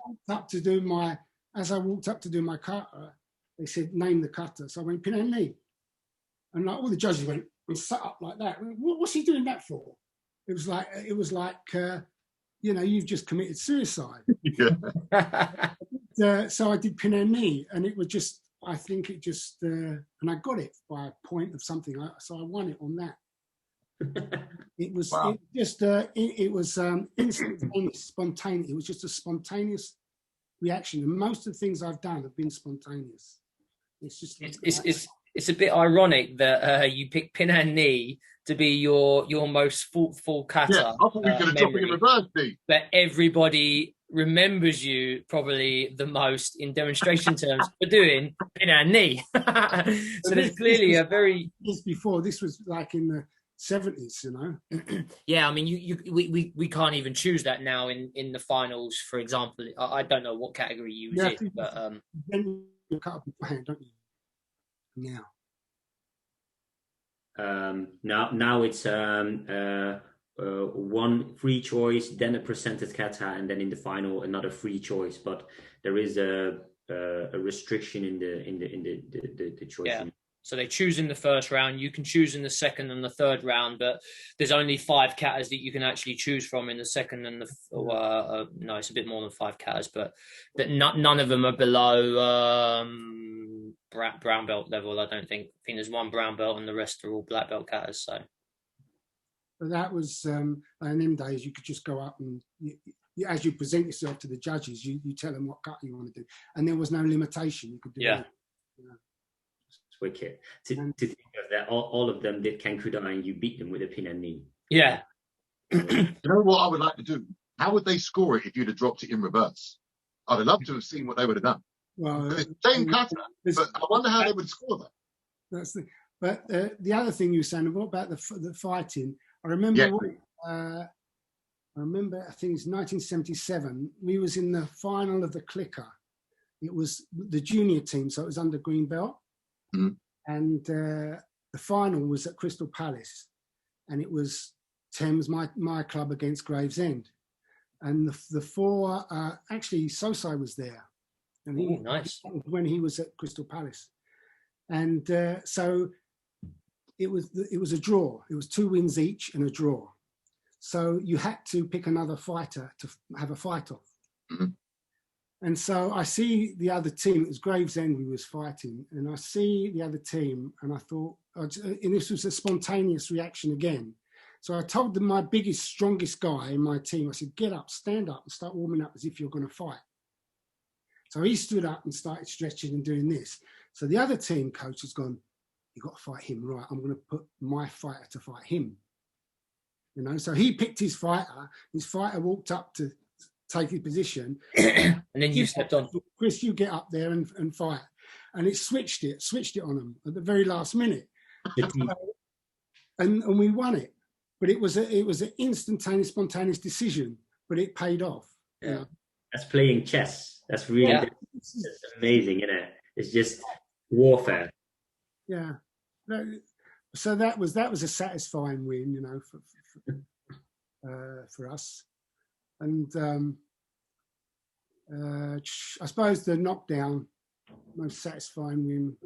As I walked up to do my kata, they said, "Name the kata." So I went, "Pin and knee." And all the judges went and sat up like that. What's he doing that for? It was like you've just committed suicide. Yeah. So I did pin and knee, and it was just, I think it just, and I got it by a point of something. So I won it on that. It was Wow. it was instantaneous, spontaneous. It was just a spontaneous reaction, and most of the things I've done have been spontaneous. It's just it's a bit ironic that you pick pin and knee to be your most full kata. Yeah, I thought we were going to drop it in reverse, Steve. But everybody remembers you probably the most in demonstration terms for doing pin and knee. So there's clearly a very... This was like in the 70s, you know. Yeah, I mean, we can't even choose that now in the finals, for example. I don't know what category you was in, but then you cut up beforehand, don't you? Now it's one free choice, then a presented kata, and then in the final another free choice. But there is a restriction in the choice. Yeah. So they choose in the first round. You can choose in the second and the third round, but there's only 5 katas that you can actually choose from in the second and the no, it's a bit more than 5 katas, but none of them are below brown belt level. I don't think. I think there's 1 brown belt and the rest are all black belt katas. So, but that was in them days. You could just go up and as you present yourself to the judges, you tell them what kata you want to do, and there was no limitation. You could do it. Wicked. To think of that, all of them did Kenkudan and you beat them with a pin and knee. Yeah. You know what I would like to do? How would they score it if you'd have dropped it in reverse? I'd have loved to have seen what they would have done. Well, it's the same kata, but I wonder how they would score that. But the other thing you were saying, what about the fighting? I remember. Yeah. I think it's 1977. We was in the final of the clicker. It was the junior team, so it was under green belt. Mm-hmm. And the final was at Crystal Palace, and it was Thames, my club, against Gravesend. And the 4 actually Sosai was there, and nice when he was at Crystal Palace, and so it was a draw. It was 2 wins each and a draw. So you had to pick another fighter to have a fight off. Mm-hmm. And so I see the other team, it was Gravesend we was fighting, and I see the other team, and I thought, and this was a spontaneous reaction again. So I told them my biggest, strongest guy in my team, I said, get up, stand up and start warming up as if you're going to fight. So he stood up and started stretching and doing this. So the other team coach has gone, you've got to fight him, right? I'm going to put my fighter to fight him. You know, so he picked his fighter walked up to take his position, and then you stepped on. Chris, you get up there and fight, and it switched it on them at the very last minute, and we won it. But it was an instantaneous, spontaneous decision, but it paid off. Yeah, you know? That's playing chess. That's really that's amazing, isn't it? It's just warfare. Yeah. So that was a satisfying win, you know, for us. And I suppose the knockdown, most satisfying win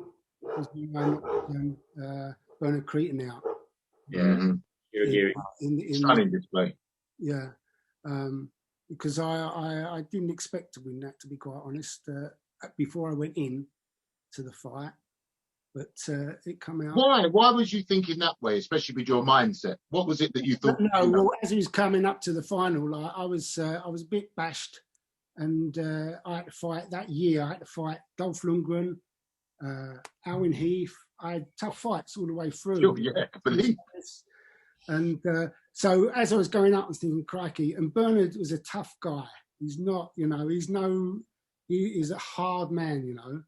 was when I knocked Bernard Cretan out. Yeah. Stunning display. Yeah. Because I didn't expect to win that, to be quite honest, before I went in to the fight. But it came out. Why was you thinking that way, especially with your mindset? What was it that you thought? No, well, as he was coming up to the final, I was a bit bashed, and I had to fight that year. I had to fight Dolph Lundgren, Alwyn Heath. I had tough fights all the way through. Sure, yeah, I believe. And so as I was going up, I was thinking, crikey. And Bernard was a tough guy. He's not, you know, he is a hard man, you know.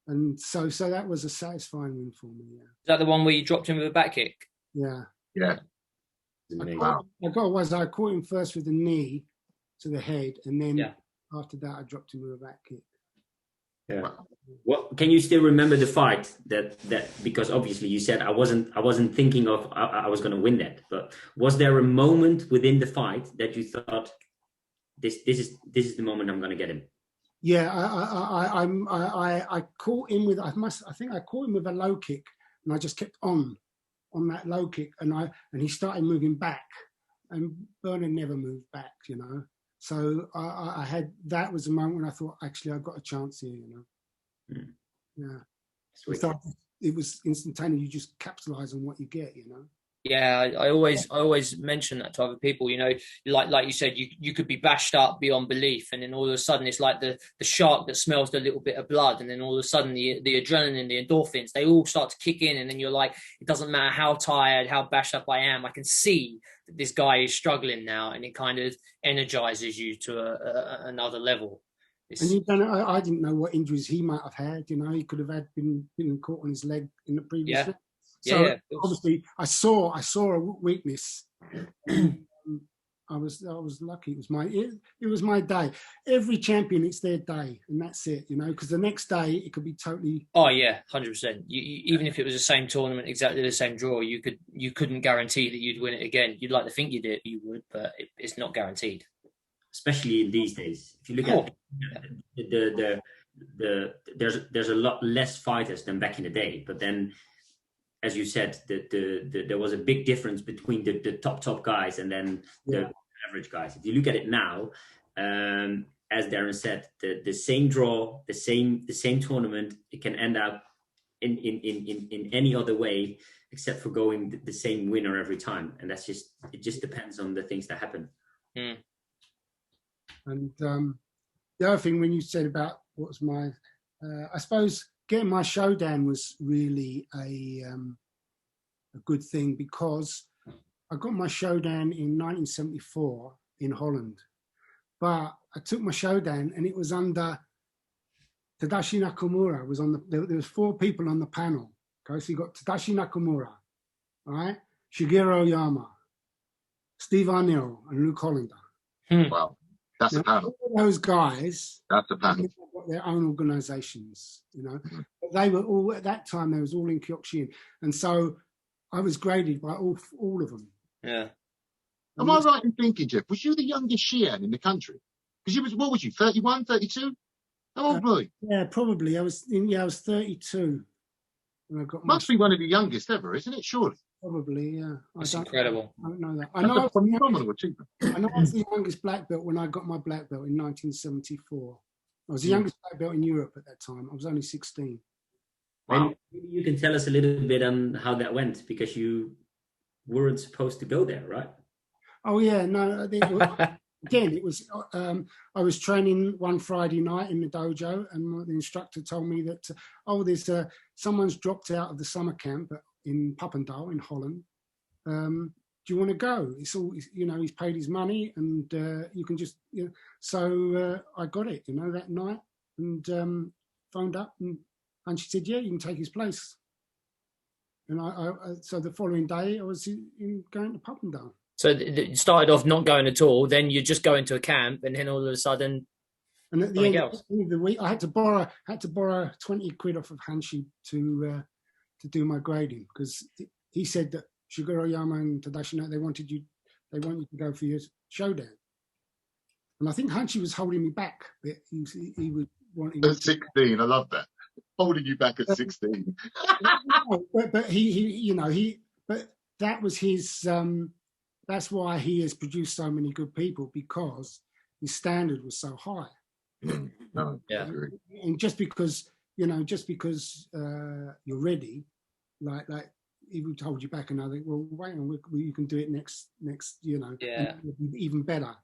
And so that was a satisfying win for me. Yeah. Is that the one where you dropped him with a back kick? Yeah. Yeah. I caught him first with a knee to the head, and then after that I dropped him with a back kick. Yeah. Wow. Well, can you still remember the fight that because obviously you said I wasn't thinking of I was going to win that, but was there a moment within the fight that you thought this is the moment I'm going to get him? Yeah, I caught him with I think I caught him with a low kick, and I just kept on that low kick, and he started moving back, and Bernard never moved back, you know. So I had, that was a moment when I thought, actually I've got a chance here, you know. Yeah. It was instantaneous. You just capitalize on what you get, you know. Yeah, I always mention that to other people. You know, like you said, you could be bashed up beyond belief, and then all of a sudden it's like the shark that smells the little bit of blood, and then all of a sudden the adrenaline, the endorphins, they all start to kick in, and then you're like, it doesn't matter how tired, how bashed up I am, I can see that this guy is struggling now, and it kind of energizes you to another level. And you don't know, I didn't know what injuries he might have had. You know, he could have been caught on his leg in the previous. Yeah. So yeah. obviously, I saw a weakness. I was lucky. It was my day. Every champion, it's their day, and that's it. You know, because the next day it could be totally. Oh yeah, 100%. Even if it was the same tournament, exactly the same draw, you couldn't guarantee that you'd win it again. You'd like to think you would, but it's not guaranteed. Especially in these days, if you look at there's a lot less fighters than back in the day, but then, as you said, there was a big difference between the top guys and then the average guys. If you look at it now, as Darren said, the same draw, the same tournament, it can end up in any other way except for going the same winner every time, and it just depends on the things that happen. And the other thing, when you said about what was my, I suppose getting my showdown was really a good thing, because I got my showdown in 1974 in Holland, but I took my showdown and it was under Tadashi Nakamura. Was on there was 4 people on the panel. Okay, so you got Tadashi Nakamura, all right, Shigeru Oyama, Steve Arnell, and Luke Hollander. Wow. That's a panel. All those guys. That's a panel. Got their own organisations, you know. But they were all at that time. They was all in Kyokushin, and so I was graded by all of them. Yeah. Am I right in thinking, Jeff? Was you the youngest Shihan in the country? Because what was you? 31, 32? How old were you? Yeah, probably. I was 32 when I got. Must be one of the youngest ever, isn't it? Surely. Probably, yeah. That's incredible. I don't know that. I know I was the youngest black belt when I got my black belt in 1974. I was the youngest black belt in Europe at that time. I was only 16. Wow. Maybe you can tell us a little bit on how that went, because you weren't supposed to go there, right? Oh yeah, no. Again, it was. I was training one Friday night in the dojo, and the instructor told me that there's someone's dropped out of the summer camp in Papendal in Holland. Do you want to go? It's all, you know, he's paid his money, and you can just, you know. So I got it, you know, that night, and phoned up, and she said, yeah, you can take his place. And so the following day I was going to Papendal. So it started off not going at all, then you just go into a camp, and then all of a sudden. And at the end of the week, I had to borrow 20 quid off of Hanshi to do my grading, because he said that Shigeru Oyama and Tadashi, they wanted you to go for your showdown. And I think Hanshi was holding me back. He was wanting at 16, I love that. Holding you back at 16. but but that was his. That's why he has produced so many good people, because his standard was so high. No, yeah. And just because you're ready, like he would hold you back, and I think, well, wait on, you can do it next, you know, yeah, even better.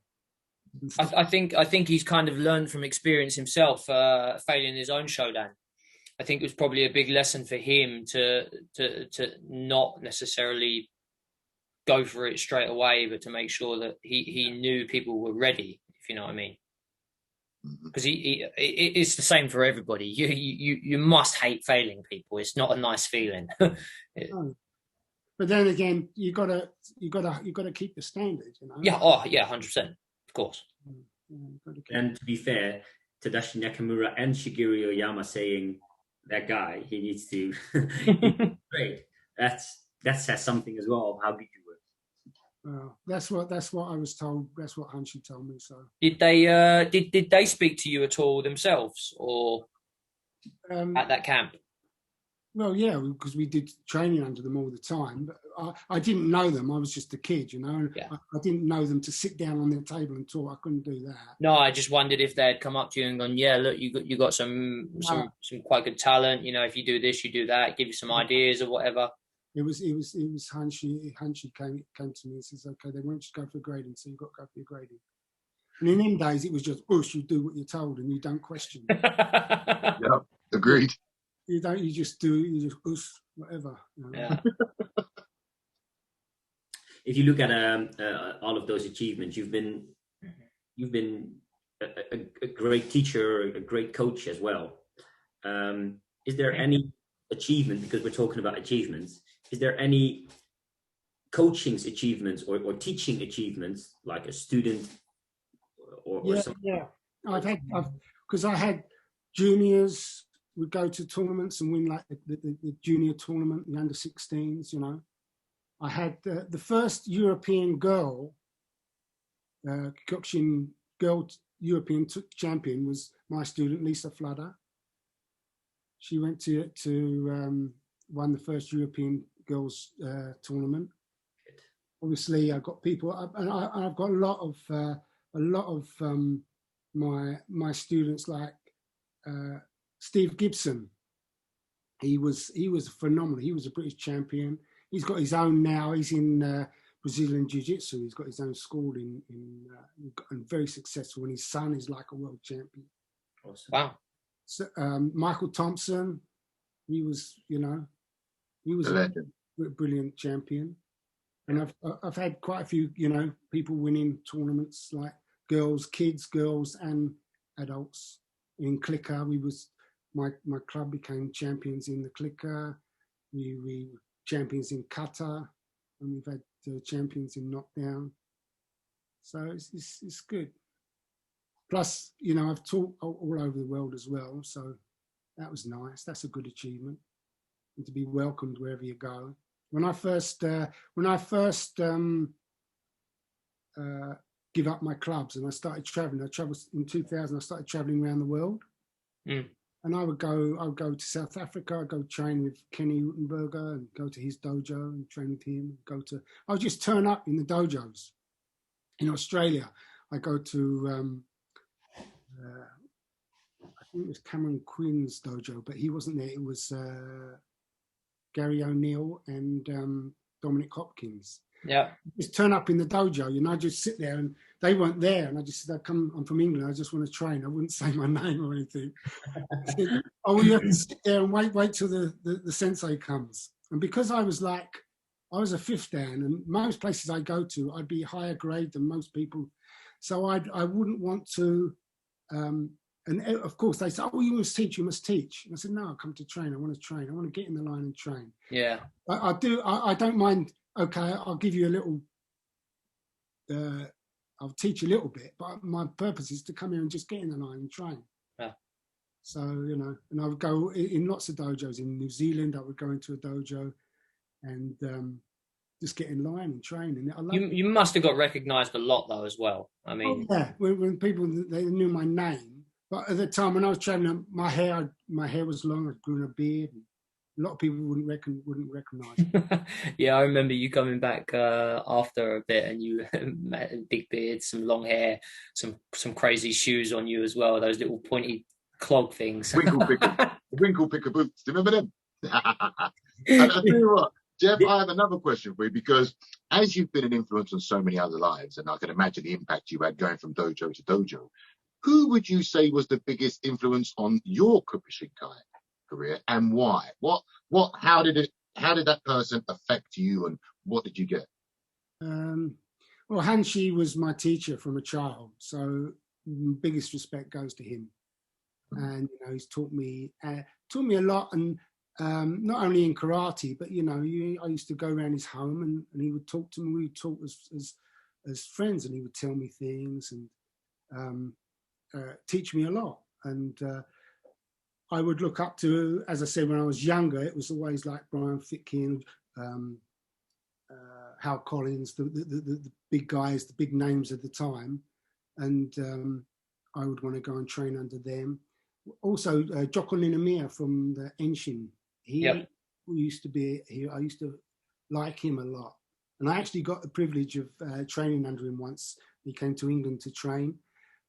I think he's kind of learned from experience himself, failing his own showdown. I think it was probably a big lesson for him to not necessarily go for it straight away, but to make sure that he knew people were ready, if you know what I mean. Because it's the same for everybody. You must hate failing people. It's not a nice feeling. No. But then again, you gotta keep the standard, you know. Yeah. Oh, yeah. 100%. Of course. And to be fair, Tadashi Nakamura and Shigeru Oyama saying that guy, he needs to great. That says something as well of how good you were. That's what I was told. That's what Hanshi told me. So did they speak to you at all themselves, or at that camp? Well, yeah, because we did training under them all the time. But I didn't know them. I was just a kid, you know. And yeah. I didn't know them to sit down on their table and talk. I couldn't do that. No, I just wondered if they had come up to you and gone, "Yeah, look, you got some quite good talent. You know, if you do this, you do that. Give you some ideas or whatever." It was Hunchy came to me and says, okay, they want you to go for grading, so you've got to go for your grading. And in them days, it was just, you do what you're told and you don't question. Yeah, agreed. You just whatever. You know? Yeah. If you look at all of those achievements, you've been a great teacher, a great coach as well. Is there any achievement, because we're talking about achievements, is there any coaching achievements or teaching achievements, like a student or something? Yeah. Because I had juniors would go to tournaments and win like the junior tournament, the under 16s, you know. I had the first European girl, Kyokushin girl European champion was my student, Lisa Fludder. She went to won the first European girls tournament. Obviously, I've got people, and I've got a lot of my students like Steve Gibson. He was phenomenal. He was a British champion. He's got his own now. He's in Brazilian Jiu-Jitsu. He's got his own school and very successful. And his son is like a world champion. Awesome. Wow. So, Michael Thompson, he was a brilliant champion. And I've had quite a few, you know, people winning tournaments like kids, girls, and adults. In Clicker, my club became champions in the Clicker. We champions in Kata, and we've had champions in Knockdown. So it's good. Plus, you know, I've taught all over the world as well, so that was nice. That's a good achievement, and to be welcomed wherever you go. When I first give up my clubs and I started traveling, I traveled in 2000. I started traveling around the world, and I would go to South Africa. I'd go train with Kenny Rutenberger and go to his dojo and train with him. I would just turn up in the dojos. In Australia, I go to I think it was Cameron Quinn's dojo, but he wasn't there. It was Gary O'Neill and Dominic Hopkins. Yeah. Just turn up in the dojo, you know, I just sit there and they weren't there. And I just said, I'm from England. I just want to train. I wouldn't say my name or anything. I said, you have to sit there and wait till the sensei comes. And because I was a fifth dan, and most places I go to, I'd be higher grade than most people. So I wouldn't want to, and of course they say, you must teach. And I said, no, I come to train. I want to train. I want to get in the line and train. Yeah. I don't mind. Okay, I'll give you a little, I'll teach a little bit, but my purpose is to come here and just get in the line and train. Yeah. So, you know, and I would go in lots of dojos. In New Zealand, I would go into a dojo and just get in line and train. And you must have got recognised a lot though as well. I mean, yeah, when people, they knew my name, but at the time when I was traveling, my hair was long. I'd grown a beard. And a lot of people wouldn't recognise. Yeah, I remember you coming back after a bit, and you had big beard, some long hair, some crazy shoes on you as well. Those little pointy clog things. Winkle picker boots. Do you remember them? And I tell you what, Jeff, I have another question for you, because as you've been an influence on so many other lives, and I can imagine the impact you had going from dojo to dojo, who would you say was the biggest influence on your Kyokushin career, and why? How did that person affect you, and what did you get? Well, Hanshi was my teacher from a child, so biggest respect goes to him. And you know, he's taught me a lot, and not only in karate, but you know, I used to go around his home, and he would talk to me. We would talk as friends, and he would tell me things and teach me a lot. And I would look up to, as I said, when I was younger, it was always like Brian Fitkin, Hal Collins, the big guys, the big names at the time. And I would want to go and train under them. Also, Joko Ninomiya from the Enshin. I used to like him a lot. And I actually got the privilege of training under him once. He came to England to train.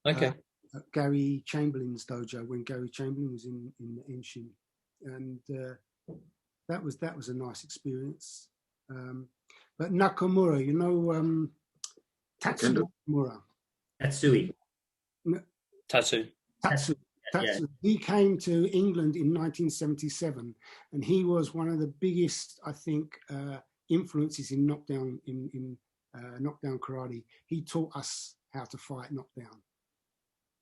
Okay. At Gary Chamberlain's dojo, when Gary Chamberlain was in the Enshin. And that was a nice experience. But Nakamura, you know, Tatsu Nakamura. Tatsui. Tatsu. Tatsu. Yeah. He came to England in 1977, and he was one of the biggest, I think, influences in knockdown knockdown karate. He taught us how to fight knockdown,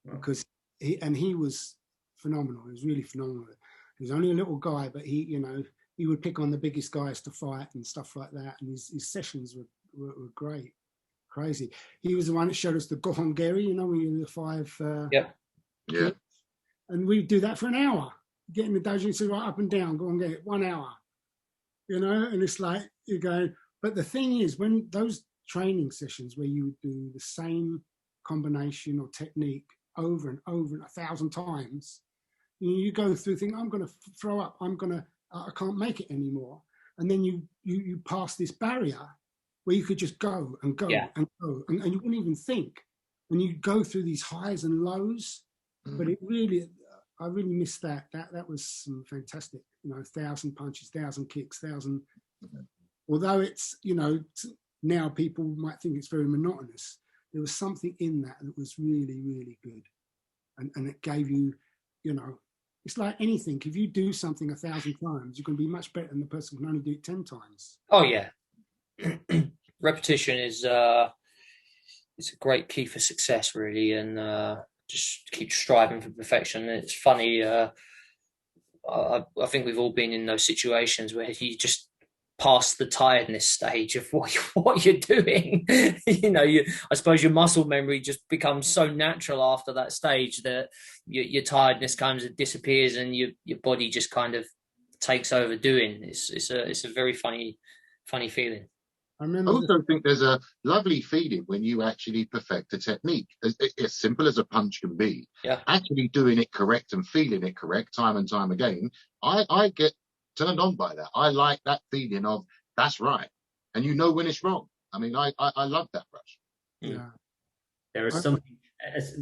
because he was phenomenal. He was really phenomenal. He was only a little guy, but he would pick on the biggest guys to fight and stuff like that. And his sessions were great, crazy. He was the one that showed us the Gohongeri, you know, when you the 5. Yeah. And we do that for an hour. Get in the dojo and say, right, up and down, go and get it, 1 hour. You know, and it's like you go. But the thing is, when those training sessions where you do the same combination or technique over and over 1,000 times, you go through thinking, I'm going to throw up, I can't make it anymore. And then you pass this barrier where you could just go and go and go, and you wouldn't even think. And you go through these highs and lows, but I really missed that. That was some fantastic, 1,000 punches, 1,000 kicks, 1,000. Although it's, now people might think it's very monotonous, there was something in that was really, really good. And it gave you, it's like anything. If you do something 1,000 times, you're going to be much better than the person who can only do it 10 times. Oh, yeah. Repetition is it's a great key for success, really, and just keep striving for perfection. It's funny. I think we've all been in those situations where you just past the tiredness stage of what you're doing. I suppose your muscle memory just becomes so natural after that stage that your tiredness kind of disappears and your body just kind of takes over doing. It's a very funny feeling. I also think there's a lovely feeling when you actually perfect a technique, as simple as a punch can be. Yeah. Actually doing it correct and feeling it correct time and time again, I get turned on by that. I like that feeling of that's right, and when it's wrong. I mean, I love that rush. Yeah. There is something,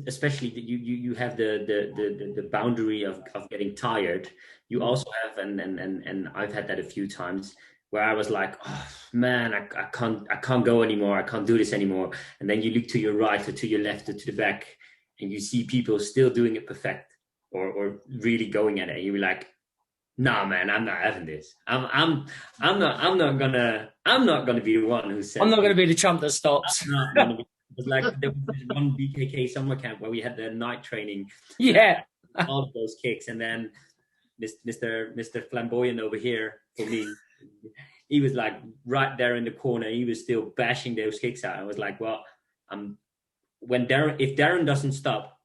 especially that you have the boundary of getting tired. You also have, and I've had that a few times, where I was like, oh man, I can't go anymore. I can't do this anymore. And then you look to your right or to your left or to the back, and you see people still doing it perfect or really going at it. And you're like, nah, man, I'm not having this. I'm not gonna be the one who says. I'm not gonna be the chump that stops. It was like there was one BKK summer camp where we had the night training. Yeah. All of those kicks, and then Mr. Flamboyant over here for me. He was like right there in the corner. He was still bashing those kicks out. I was like, well, if Darren doesn't stop,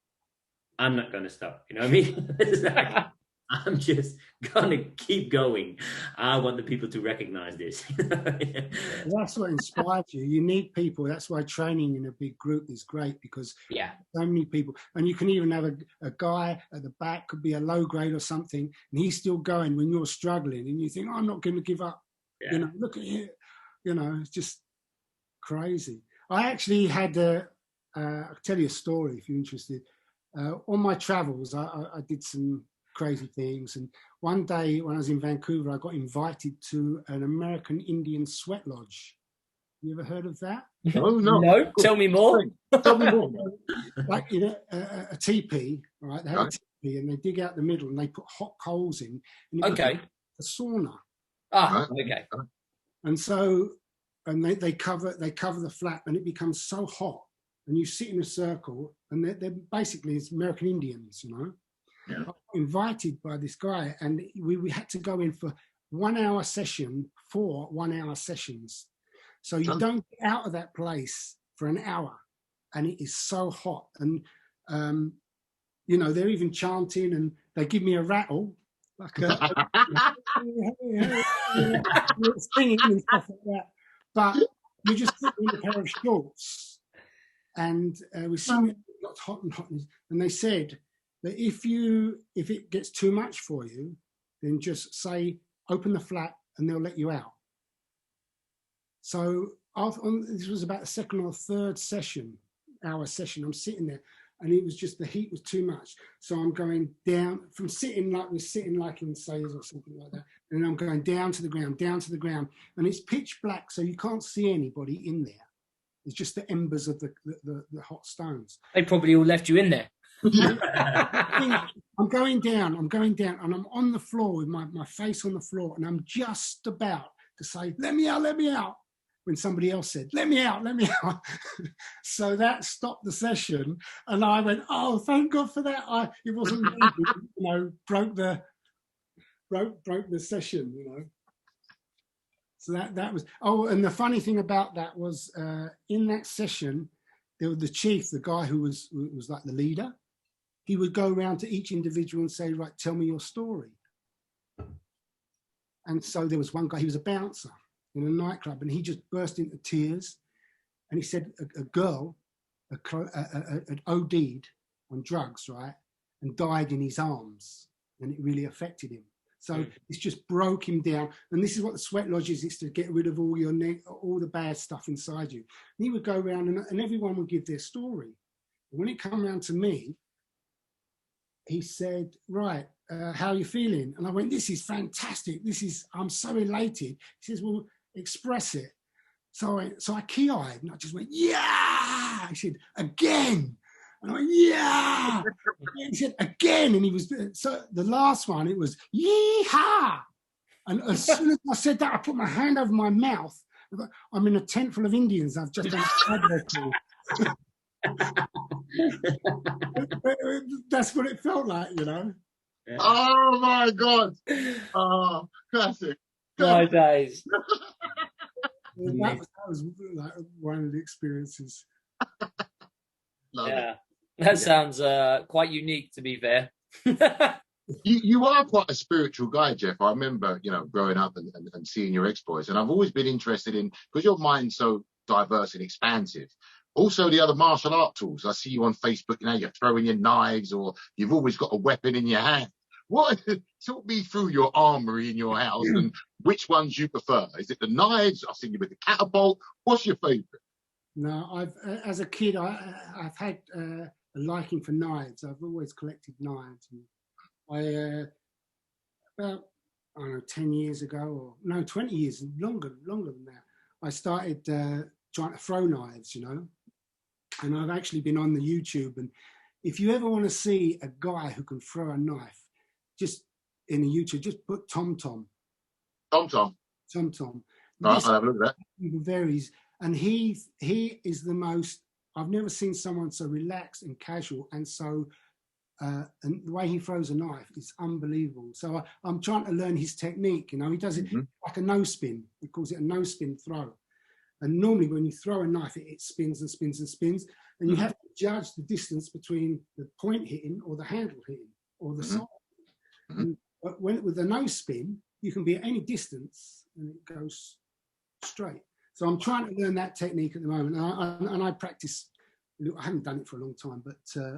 I'm not going to stop. You know what I mean? It's like, I'm just going to keep going. I want the people to recognize this. That's what inspires you. You need people. That's why training in a big group is great, because so many people. And you can even have a guy at the back, could be a low grade or something, and he's still going when you're struggling, and you think, I'm not going to give up. Yeah. Look at it. It's just crazy. I actually had, I'll tell you a story if you're interested. On my travels, I did some crazy things. And one day when I was in Vancouver, I got invited to an American Indian sweat lodge. You ever heard of that? No. Tell me more. Tell me more. Like, a teepee, right? They have a teepee and they dig out the middle and they put hot coals in. And okay. A sauna. Okay. And so, they cover the flap and it becomes so hot, and you sit in a circle, and they're basically it's American Indians, Yeah. I got invited by this guy, and we had to go in for 1 hour session, 4 1-hour sessions. So you don't get out of that place for an hour, and it is so hot. And they're even chanting, and they give me a rattle. Like singing and stuff like that, but you just put in a pair of shorts, and we sing it got hot and hot, and they said that if it gets too much for you, then just say open the flap and they'll let you out. So this was about the second or third hour session. I'm sitting there, and it was just the heat was too much. So I'm going down from sitting like we're sitting like in Sayers or something like that, and I'm going down to the ground, and it's pitch black, so you can't see anybody in there. It's just the embers of the hot stones. They probably all left you in there. I'm going down, and I'm on the floor with my face on the floor, and I'm just about to say, let me out, when somebody else said, let me out. So that stopped the session, and I went, oh, thank God for that. It wasn't me, broke the session, So that was, and the funny thing about that was in that session, there was the chief, the guy who was like the leader. He would go around to each individual and say, right, tell me your story. And so there was one guy, he was a bouncer in a nightclub, and he just burst into tears. And he said a girl had OD'd on drugs, right, and died in his arms, and it really affected him. So it's just broke him down. And this is what the sweat lodge is. It's to get rid of all all the bad stuff inside you. And he would go around and everyone would give their story. And when it came around to me, he said, right, how are you feeling? And I went, this is fantastic. I'm so elated. He says, well, express it. So I key-eyed and I just went, yeah. He said, again. And I went, yeah. And he said, again. And he was, so the last one, it was, yee-haw. And as soon as I said that, I put my hand over my mouth. I'm in a tent full of Indians. I've just done a That's what it felt like, Yeah. Oh my God! Oh, classic. My days. That was like one of the experiences. Yeah, that sounds quite unique, to be fair. You are quite a spiritual guy, Jeff. I remember, growing up and seeing your exploits, and I've always been interested in, because your mind's so diverse and expansive. Also, the other martial art tools. I see you on Facebook, you're throwing your knives, or you've always got a weapon in your hand. Talk me through your armory in your house and which ones you prefer. Is it the knives? I've seen you with the catapult. What's your favorite? No, as a kid, I've had a liking for knives. I've always collected knives. And about 10 years ago, or no, 20 years, longer than that, I started trying to throw knives, and I've actually been on the YouTube. And if you ever want to see a guy who can throw a knife, just in the YouTube, just put Thompson. Thompson. Right, I'll have a look at that. Varies, and he is the most. I've never seen someone so relaxed and casual, and so and the way he throws a knife is unbelievable. So I'm trying to learn his technique. He does it like a no spin. He calls it a no spin throw. And normally when you throw a knife, it spins and spins and spins, and you have to judge the distance between the point hitting or the handle hitting or the side. But with a no spin, you can be at any distance and it goes straight. So I'm trying to learn that technique at the moment, and I practice. I haven't done it for a long time, but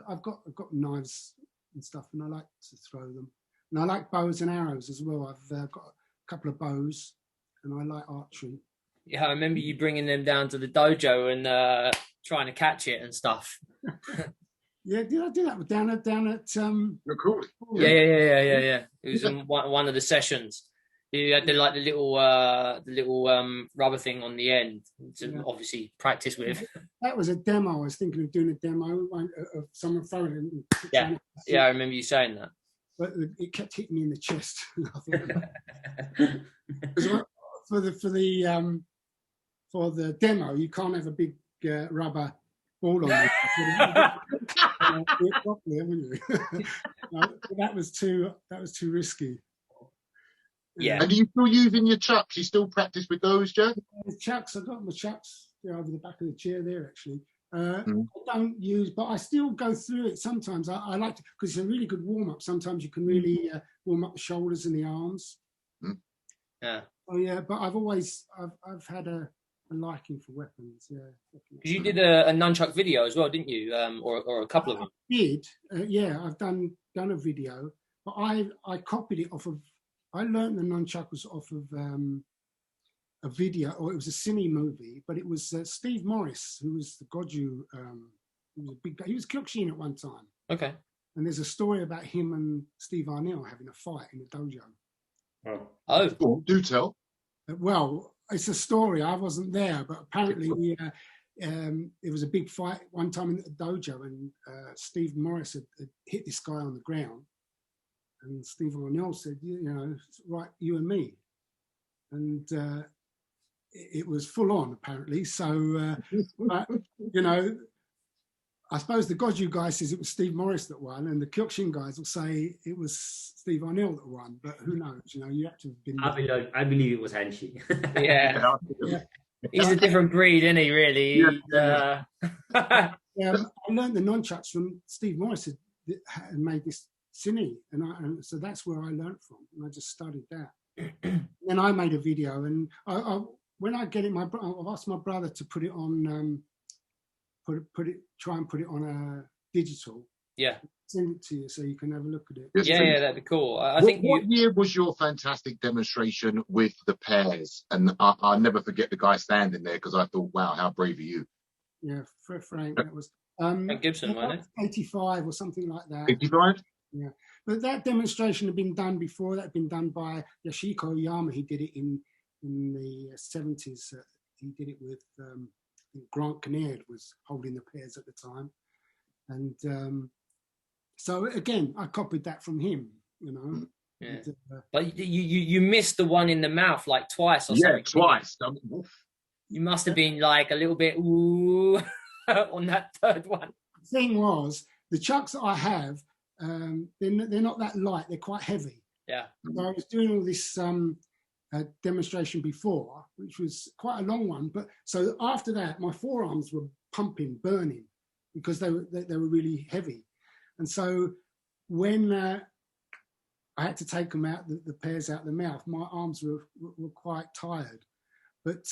I've got knives and stuff, and I like to throw them. And I like bows and arrows as well. I've got a couple of bows, and I like archery. Yeah, I remember you bringing them down to the dojo and trying to catch it and stuff. Yeah, did I do that down at Cool. Yeah. It was in one of the sessions. You had the little rubber thing on the end to obviously practice with. That was a demo. I was thinking of doing a demo of someone throwing it. Yeah, I remember you saying that. But it kept hitting me in the chest. For the demo, you can't have a big rubber ball on you. Properly, haven't you? That was too risky. Yeah. And are you still using your chucks? You still practice with those, Jeff? The chucks, I've got my chucks over the back of the chair there, actually. I don't use, but I still go through it sometimes. I like to, because it's a really good warm-up. Sometimes you can really warm up the shoulders and the arms. Yeah. Oh, yeah, but I've had a liking for weapons, yeah. Because you did a nunchuck video as well, didn't you? Or a couple of them. I did, yeah. I've done a video, but I copied it off of. I learned the nunchuckers off of a video, or it was a cine movie, but it was Steve Morris, who was the Goju He was a big guy. He was Kyokushin at one time. Okay. And there's a story about him and Steve Arnell having a fight in the dojo. Oh. Cool. Do tell. Well, it's a story. I wasn't there, but apparently it was a big fight one time in the dojo, and Steve Morris had hit this guy on the ground, and Steve Arnell said, you know, right, you and me. And it was full on, apparently. So, but, you know, I suppose the Goju guy says it was Steve Morris that won, and the Kyokushin guys will say it was Steve Arnell that won. But who knows? You know, you have to have been. I believe it was Hanshi. Yeah. Yeah. He's a different breed, isn't he? Really. I learned the nunchucks from Steve Morris had made this cine, and so that's where I learned from, and I just studied that. Then I made a video, and when I get it, I've asked my brother to put it on. Try and put it on a digital. Yeah. Send it to you so you can have a look at it. Yes, Yeah, that'd be cool. I think. What year was your fantastic demonstration with the pairs? And I'll never forget the guy standing there because I thought, wow, how brave are you? Yeah, Frank, that was Frank Gibson, wasn't it? 85 or something like that. 85? Yeah, but that demonstration had been done before. That had been done by Yoshiko Oyama. He did it in the 70s. He did it with Grant Kinnaird was holding the pairs at the time, and so again, I copied that from him. You know. Yeah. And, but you missed the one in the mouth like twice or something. Yeah, twice. You must have been like a little bit ooh on that third one. The thing was, the chucks that I have, they're not that light. They're quite heavy. Yeah. So I was doing all this demonstration before, which was quite a long one. But so after that, my forearms were pumping, burning, because they were really heavy. And so when I had to take them out, the pairs out of the mouth, my arms were quite tired. But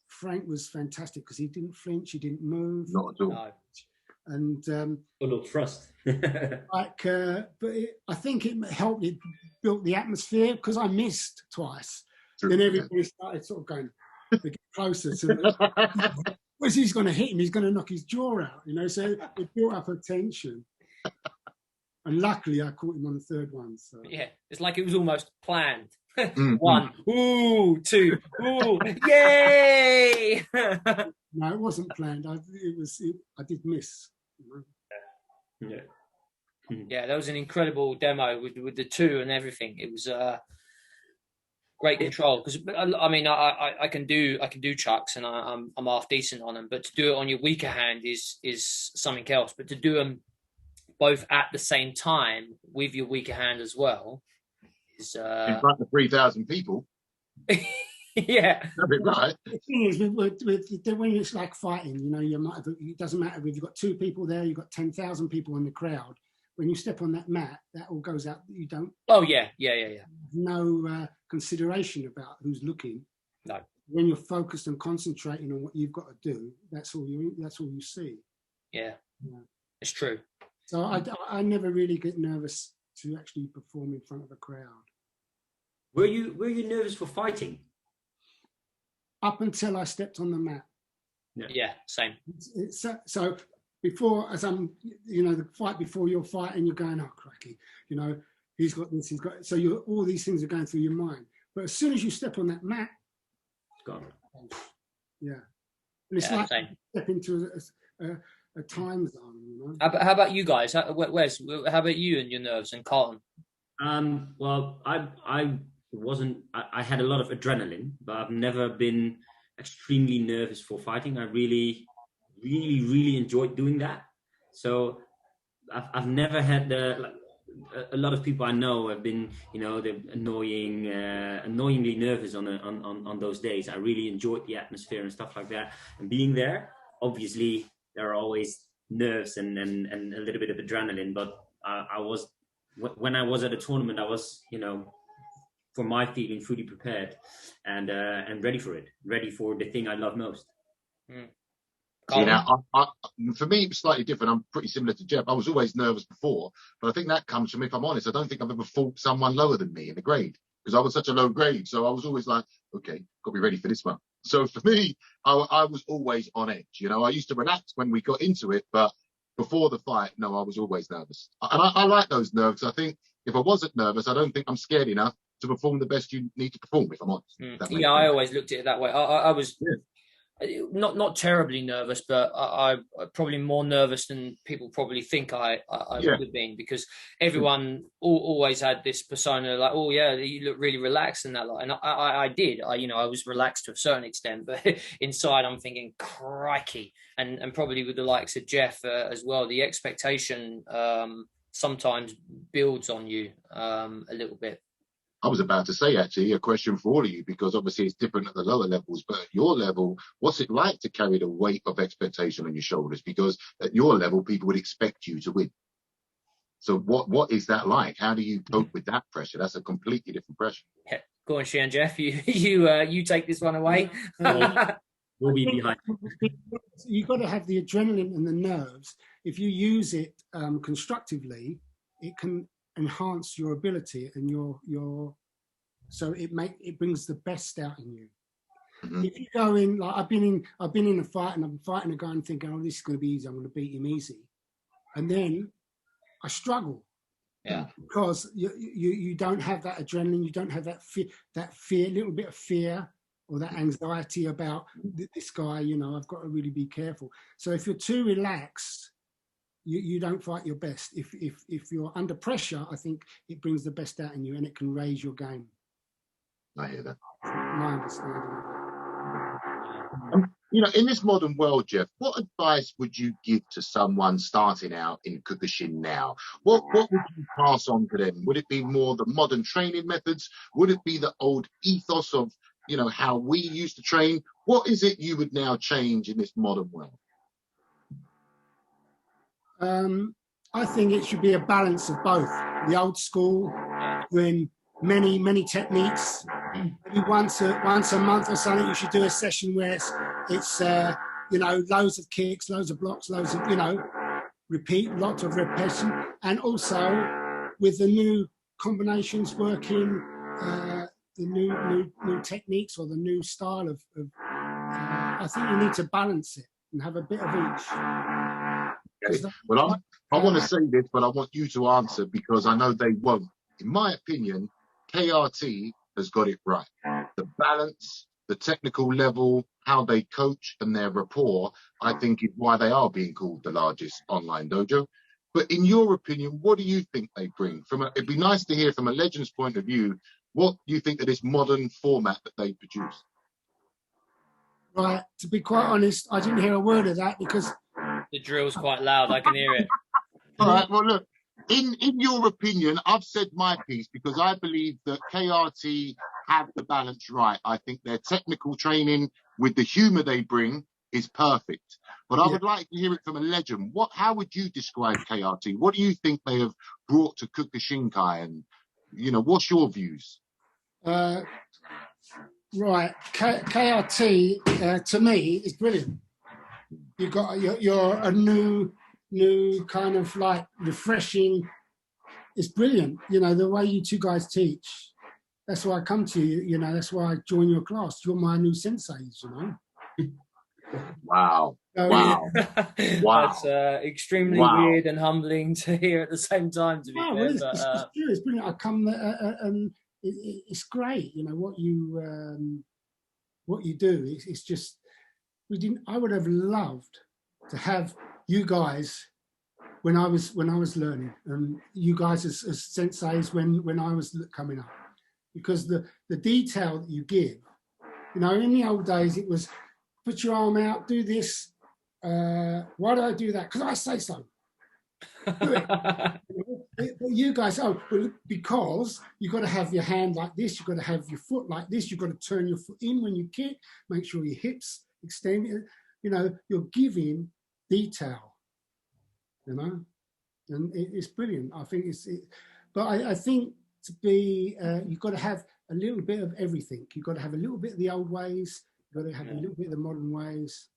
Frank was fantastic because he didn't flinch, he didn't move. Not at all. No. And A little trust. I think it helped. It built the atmosphere because I missed twice. True. Then everybody started sort of going to get closer to well, he's going to hit him. He's going to knock his jaw out, you know. So it built up a tension. And luckily, I caught him on the third one. So Yeah, it's like it was almost planned. One, ooh, two, ooh, yay! no, it wasn't planned. I did miss. You know? Yeah. Yeah, that was an incredible demo with the two and everything. It was great control because I mean I can do chucks and I'm half decent on them, but to do it on your weaker hand is something else. But to do them both at the same time with your weaker hand as well is in front of 3,000 people. Yeah. Right. The thing is, when it's like fighting, you know, you might have, it doesn't matter if you've got 2 people there, you've got 10,000 people in the crowd. When you step on that mat, that all goes out. You don't. Oh yeah. No consideration about who's looking. No. When you're focused and concentrating on what you've got to do, that's all you see. Yeah. It's true. So I never really get nervous to actually perform in front of a crowd. Were you nervous for fighting? Up until I stepped on the mat. Yeah, same. So before, as I'm, you know, the fight before you're fighting, you're going, oh, cracky, you know, he's got this, he's got, so all these things are going through your mind. But as soon as you step on that mat, It's gone. Yeah. And it's like same. step into a time zone, you know. How about you guys? Wes, how about you and your nerves and Carlton? Well, I had a lot of adrenaline, but I've never been extremely nervous for fighting. I really enjoyed doing that. So I've never had a lot of people I know have been, you know, they're annoyingly nervous on those days. I really enjoyed the atmosphere and stuff like that. And being there, obviously, there are always nerves and a little bit of adrenaline. But when I was at a tournament, I was, you know, for my feeling, fully prepared and ready for it, ready for the thing I love most. You know, for me, it's slightly different. I'm pretty similar to Jeff. I was always nervous before, but I think that comes from, if I'm honest, I don't think I've ever fought someone lower than me in the grade because I was such a low grade. So I was always like, okay, got to be ready for this one. So for me, I was always on edge. You know, I used to relax when we got into it, but before the fight, no, I was always nervous. And I like those nerves. I think if I wasn't nervous, I don't think I'm scared enough to perform the best you need to perform, if I'm honest. Yeah, I always looked at it that way. I was not terribly nervous, but I probably more nervous than people probably think I would have been, because everyone always had this persona like, oh yeah, you look really relaxed and that lot. And I did. I was relaxed to a certain extent, but inside I'm thinking, crikey. And probably with the likes of Jeff as well, the expectation sometimes builds on you a little bit. I was about to say, actually, a question for all of you, because obviously it's different at the lower levels, but at your level, what's it like to carry the weight of expectation on your shoulders? Because at your level, people would expect you to win. So what is that like? How do you cope with that pressure? That's a completely different pressure. Yeah. Go on, Shihan Jeff, you take this one away. We'll be behind. You've got to have the adrenaline and the nerves. If you use it constructively, it can enhance your ability and so it brings the best out in you. Mm-hmm. If you go in, like I've been in a fight and I'm fighting a guy and thinking, oh, this is going to be easy, I'm going to beat him easy, and then I struggle. Yeah, because you don't have that adrenaline, you don't have that fear, little bit of fear or that anxiety about this guy. I've got to really be careful. So if you're too relaxed, you don't fight your best. If you're under pressure, I think it brings the best out in you and it can raise your game. I hear that. My understanding. In this modern world, Jeff, what advice would you give to someone starting out in Kyokushin now? What would you pass on to them? Would it be more the modern training methods? Would it be the old ethos of, how we used to train? What is it you would now change in this modern world? I think it should be a balance of both. The old school, doing many techniques. Maybe once a month or something, you should do a session where it's loads of kicks, loads of blocks, loads of repeat, lots of repetition, and also with the new combinations working, the new techniques or the new style of I think you need to balance it and have a bit of each. Okay. Well, I want to say this, but I want you to answer because I know they won't. In my opinion, KRT has got it right. The balance, the technical level, how they coach and their rapport, I think is why they are being called the largest online dojo. But in your opinion, what do you think they bring? It'd be nice to hear from a legend's point of view, what do you think of this modern format that they produce? Right, to be quite honest, I didn't hear a word of that because the drill's quite loud. I can hear it. All right. Well, look. In your opinion, I've said my piece because I believe that KRT have the balance right. I think their technical training with the humour they bring is perfect. But I would like to hear it from a legend. How would you describe KRT? What do you think they have brought to Kyokushinkai? And what's your views? Right, KRT to me is brilliant. You've got you're a new kind of like refreshing. It's brilliant. The way you two guys teach. That's why I come to you. That's why I join your class. You're my new senseis. Wow. Wow. That's extremely weird and humbling to hear at the same time. To be fair, it's true. It's brilliant. I come there and it's great. What you do. It's just I would have loved to have you guys when I was learning, and you guys as senseis when I was coming up, because the detail that you give, in the old days it was put your arm out, do this. Why do I do that? Because I say so. Do it. But you guys, because you've got to have your hand like this, you've got to have your foot like this, you've got to turn your foot in when you kick, make sure your hips extend. You're giving detail, and it's brilliant. I think but I think to be, you've got to have a little bit of everything. You've got to have a little bit of the old ways, you've got to have a little bit of the modern ways,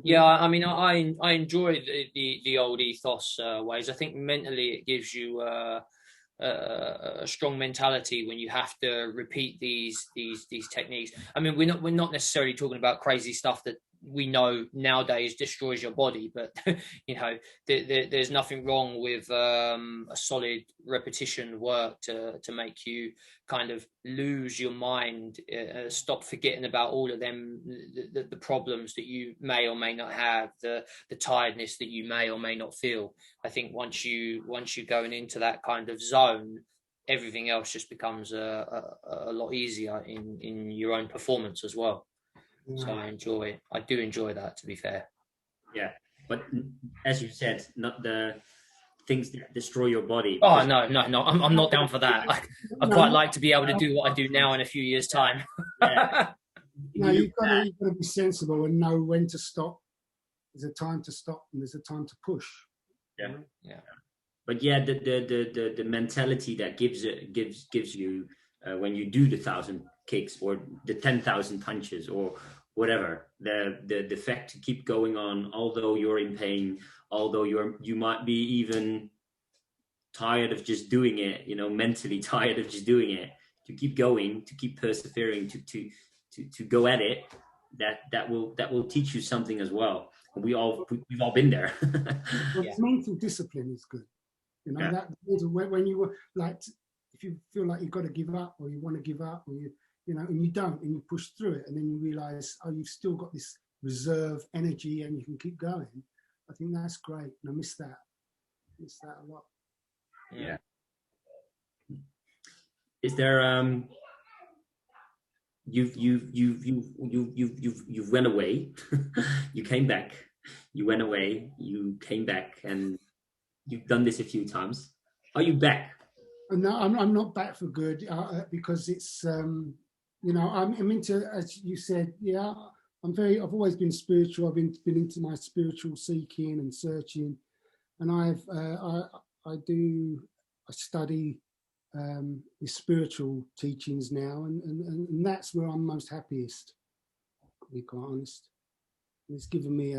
Yeah, I mean, I enjoy the old ethos ways. I think mentally it gives you a strong mentality when you have to repeat these techniques. I mean, we're not necessarily talking about crazy stuff that we know nowadays destroys your body, but you know, there's nothing wrong with a solid repetition work to make you kind of lose your mind, stop forgetting about all of them, the problems that you may or may not have, the tiredness that you may or may not feel. I think once you're going into that kind of zone, everything else just becomes a lot easier in your own performance as well. So I do enjoy that, to be fair. Yeah, but as you said, not the things that destroy your body. Oh no, I'm not down for that. I quite like to be able to do what I do now in a few years' time. Yeah. No, you've got to be sensible and know when to stop. There's a time to stop and there's a time to push. Yeah. But yeah, the mentality that gives you when you do the 1,000 kicks or the 10,000 punches or whatever, the fact to keep going on, although you're in pain, although you might be even tired of just doing it, you know, mentally tired of just doing it, to keep going, to keep persevering, to go at it, that will teach you something as well. We've all been there. Well, mental discipline is good. You know, that when you were like, if you feel like you've got to give up or you want to give up or you know, and you don't, and you push through it, and then you realize, oh, you've still got this reserve energy and you can keep going. I think that's great. And I miss that a lot. Yeah. Is there you've went away, you came back, you went away, you came back, and you've done this a few times. Are you back? No, I'm not back for good because it's you know, I'm into, as you said, yeah, I've always been spiritual. I've been into my spiritual seeking and searching, and I study the spiritual teachings now, and that's where I'm most happiest, to be quite honest. It's given me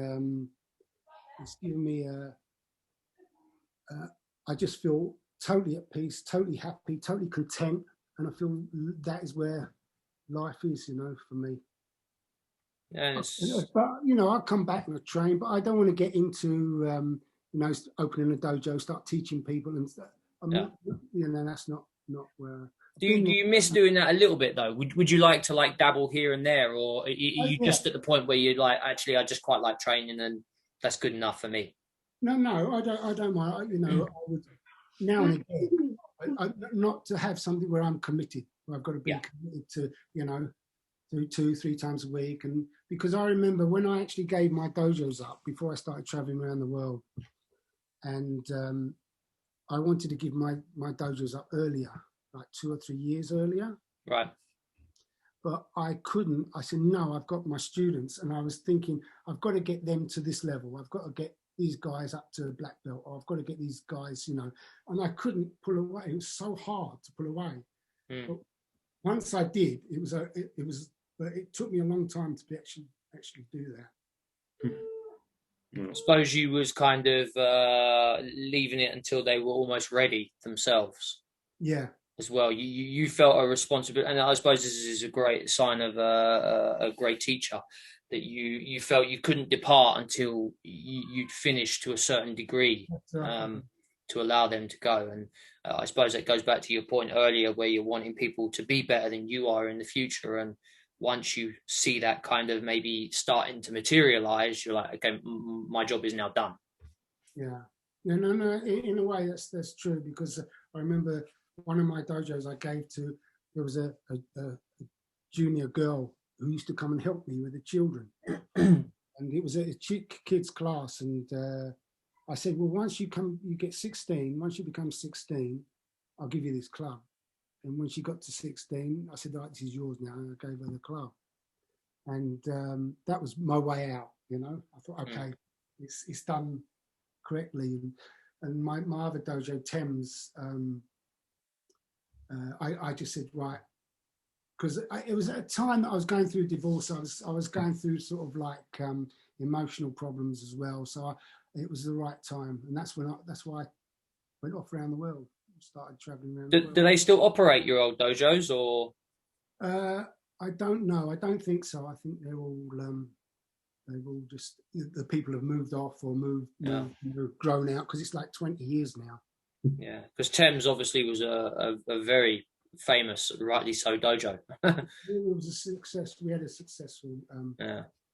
I just feel totally at peace, totally happy, totally content, and I feel that is where life is, you know, for me. But you know, I'll come back on a train, but I don't want to get into you know, opening a dojo, start teaching people and stuff. You know, that's not where. Do you miss doing that a little bit though? Would you like to like dabble here and there, or are you just at the point where you're like, actually, I just quite like training and that's good enough for me? No, I don't mind. You know, I would now and again, not to have something where I'm committed. Where I've got to be committed to, you know, do 2-3 times a week. And because I remember when I actually gave my dojos up before I started traveling around the world, and I wanted to give my dojos up earlier, like 2 or 3 years earlier. Right. But I couldn't. I said, no, I've got my students. And I was thinking, I've got to get them to this level. I've got to get these guys up to black belt, or I've got to get these guys, you know, and I couldn't pull away. It was so hard to pull away. But once I did, but it took me a long time to actually do that. I suppose you was kind of leaving it until they were almost ready themselves. Yeah. As well, you felt a responsibility, and I suppose this is a great sign of a great teacher, that you felt you couldn't depart until you'd finished to a certain degree, to allow them to go. And I suppose that goes back to your point earlier, where you're wanting people to be better than you are in the future. And once you see that kind of maybe starting to materialize, you're like, okay, my job is now done. Yeah. No. In a way, that's true, because I remember one of my dojos I gave to, there was a junior girl who used to come and help me with the children. And it was a kids class. And I said, well, once you get 16, once you become 16, I'll give you this club. And when she got to 16, I said, right, this is yours now. And I gave her the club. And that was my way out, you know. I thought, okay, it's done correctly. And my other dojo, Thames, I just said, right, because it was at a time that I was going through divorce. I was going through sort of like emotional problems as well. So it was the right time, and that's why I went off around the world, started traveling around. Do they still operate your old dojos, or? I don't know. I don't think so. I think they're all They've all just, the people have moved off or moved grown out, because it's like 20 years now. Yeah, because Thames obviously was a very famous, rightly so, dojo. It was a success. We had a successful.